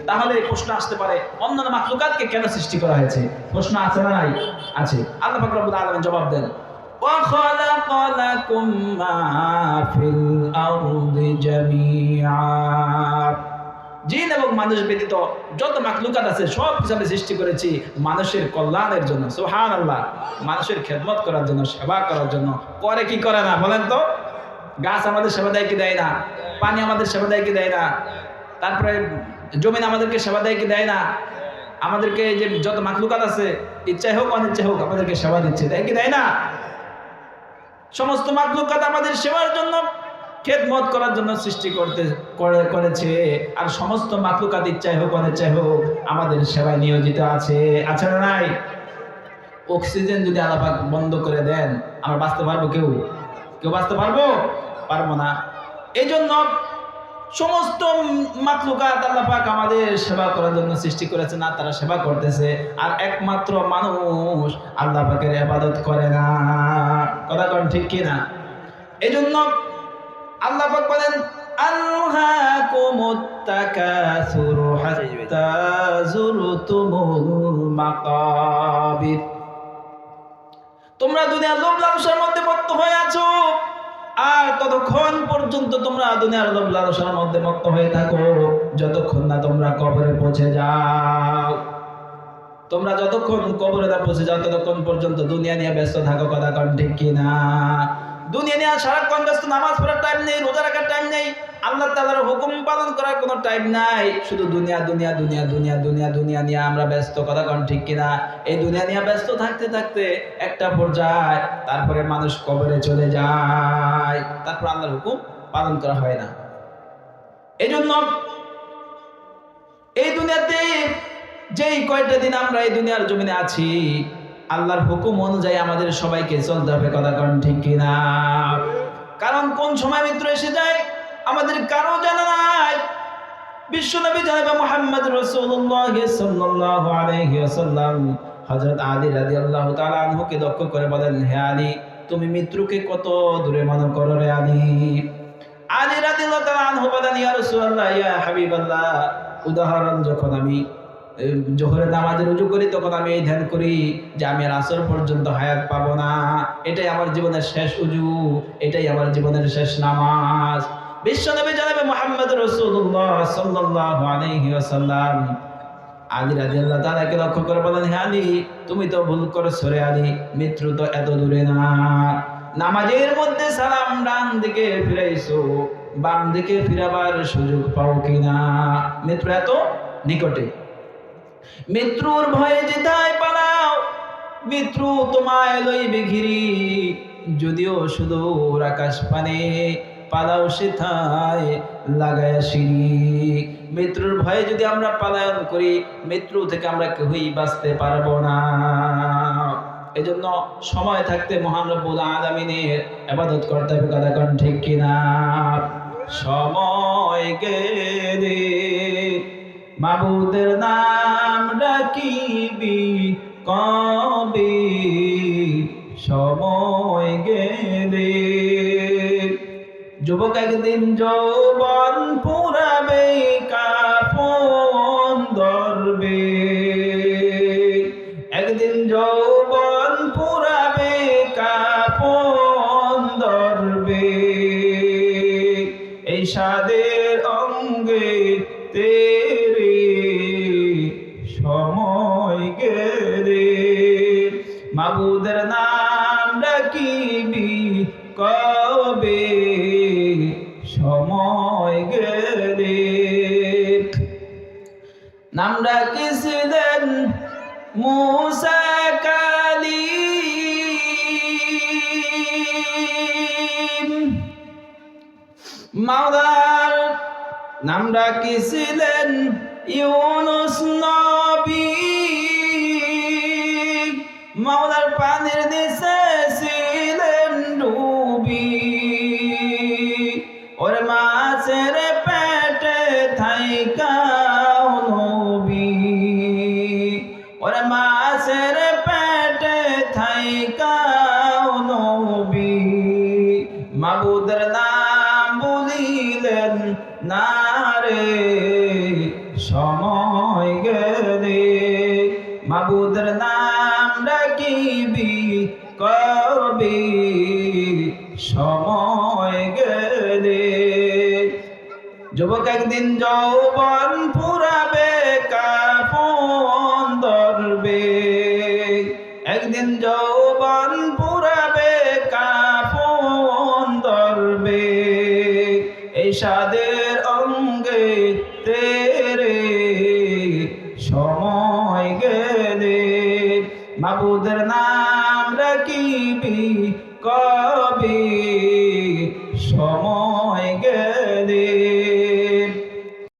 তাহলে এই প্রশ্ন আসতে পারে অন্যান্য মাখলুকাতকে কেন সৃষ্টি করা হয়েছে? প্রশ্ন আছে না নাই? আছে। আল্লাহ পাক রব্বুল আলামিন জবাব দেন, وَخَلَقَ لَكُم مَّا فِي الْأَرْضِ جَمِيعًا। জিন এবং মানুষ ব্যতীত যত মাখলুকাত আছে সব কিছু আমি সৃষ্টি করেছি মানুষের কল্যাণের জন্য। সুবহানাল্লাহ। মানুষের খেদমত করার জন্য, সেবা করার জন্য। করে কি করে না বলেন তো? গাছ আমাদের সেবা দেয় কি দেয় না? পানি আমাদের সেবা দেয় কি দেয় না? তারপরে জমিন আমাদেরকে সেবা দেয় কি দেয় না? আমাদেরকে যে যত মাখলুকাত আছে ইচ্ছায় হোক অনিচ্ছায় হোক আমাদেরকে সেবা দিচ্ছে, দেয় কি দেয় না? সমস্ত মাখলুকাত আমাদের সেবার জন্য, খেদমত করার জন্য সৃষ্টি করেছে। আর সমস্ত মাখলুকাত ইচ্ছায় হোক অনিচ্ছায় হোক আমাদের সেবায় নিয়োজিত আছে। আছে না নাই? অক্সিজেন যদি আল্লাহ পাক বন্ধ করে দেন আমরা বাঁচতে পারবো? কেউ বাঁচতে পারবো না। এই জন্য সমস্ত মাখলুকাত আল্লাহ পাক আমাদের সেবা করার জন্য সৃষ্টি করেছে না, তারা সেবা করতেছে। আর একমাত্র মানুষ আল্লাহ পাকের ইবাদত করে না। কথা কোন ঠিক কি না? এই জন্য আল্লাহ পাক বলেন, আলহাকুমুত তাকাসুর হাত্তা যুরতুমুল মাকাবির। তোমরা দুনিয়ার লোভ লালসার মধ্যে মত্ত হয়ে আছো, আর ততক্ষণ পর্যন্ত তোমরা দুনিয়ার লোভ লালসার মধ্যে মত্ত হয়ে থাকো যতক্ষণ না তোমরা কবরে পৌঁছে যাও। তোমরা যতক্ষণ কবরে পৌঁছে যাও ততক্ষণ পর্যন্ত দুনিয়া নিয়ে ব্যস্ত থাকো। কথা কোন ঠিক কি না? দুনিয়া নিয়ে সারাক্ষণ ব্যস্ত, নামাজ পড়ার টাইম নেই, রোজা রাখার টাইম নেই, আল্লাহ তাআলার হুকুম পালন করার কোনো টাইম নাই। শুধু দুনিয়া দুনিয়া দুনিয়া দুনিয়া দুনিয়া দুনিয়া নিয়ে আমরা ব্যস্ত। কথা কোন ঠিক কিনা? এই দুনিয়া নিয়ে ব্যস্ত থাকতে থাকতে একটা পর্যায়ে তারপরে মানুষ কবরে চলে যায়, তারপর আল্লাহর হুকুম পালন করা হয় না। এই জন্য এই দুনিয়াতে যেই কয়টা দিন আমরা এই দুনিয়ার জমিনে আছি আল্লাহর হুকুম অনুযায়ী আমাদের সবাইকে চলতে হবে। কথা কোন ঠিক কিনা? কারণ কোন সময় মৃত্যু এসে যায় আমাদের কারো জানা নাই। বিশ্বনবী জনাব মুহাম্মদ রাসূলুল্লাহ সাল্লাল্লাহু আলাইহি ওয়াসাল্লাম হযরত আলী রাদিয়াল্লাহু তাআলা আনহুকে লক্ষ্য করে বলেন, হে আলী, তুমি মৃত্যুকে কত দূরে মনে করো রে আলী? আলী রাদিয়াল্লাহু তাআলা আনহু বলেন, ইয়া রাসূলুল্লাহ, ইয়া হাবিবাল্লাহ, উদাহরণ যখন আমি জোহরের নামাজে রুজু করি তখন আমি এই ধ্যান করি যে আমি আর আসর পর্যন্ত হায়াত পাবো না, এটাই আমার জীবনের শেষ উজু, এটাই আমার জীবনের শেষ নামাজ। বিশ্বনবী জনাবে মুহাম্মদ রাসূলুল্লাহ সাল্লাল্লাহু আলাইহি ওয়াসাল্লাম আলী রাদিয়াল্লাহু তাআলাকে লক্ষ্য করে বলেন, হে আলী, তুমি তো ভুল করছো রে আলী, মৃত্যু তো এত দূরে না। নামাজের মধ্যে সালাম ডান দিকে ফিরাইছো, বাম দিকে ফিরাবার সুযোগ পাও কিনা? মৃত্যু এত নিকটে। মৃত্যুর ভয়ে যেথায় পালাও মৃত্যু তোমায় লইবে ঘিরি, যদিও সুদূর আকাশ পানে পালাও সেথায় লাগায়া সিঁড়ি। মৃত্যুর ভয়ে যদি আমরা পালায়ন করি মৃত্যু থেকে আমরা কেউই বাঁচতে পারবো না। এজন্য সময় থাকতে মহান রব্বুল আলামিনের ইবাদত করতে হবে। কথা কোন ঠিক কিনা? সময় গেলে মাবুদের নাম ডাকিবি কবে, সময় গেলে। যুবক একদিন যৌবন পুরাবে, কাফন ধরবে, একদিন যৌবন পুরাবে, কাফন ধরবে, এই সাদের অঙ্গে তেরে সময় গেলে। মাবুদের নাম ডাকিবি কবে, সময় গেলে। নাম ডাকিছিলেন মূসা কালীম, মাওলার নাম ডাকিছিলেন ইউনুস নবী, মাওলার পানির নিচে ছিলেন ডুবি, ওর মাছের পেটে থাইকাও নবী, ওর মাছের পেটে থাইকাও নবী। মাবুদের নাম বলিলেন না রে, সময় গেলে। যুবক একদিন যৌবন পুরাবে কাফন ধরবে, একদিন যৌবন পুরাবে কাফন ধরবে। এই সাদের অঙ্গে তেরে সময় গেলে, মাবুদের নাম রাখিবি কবি সময় গেলে।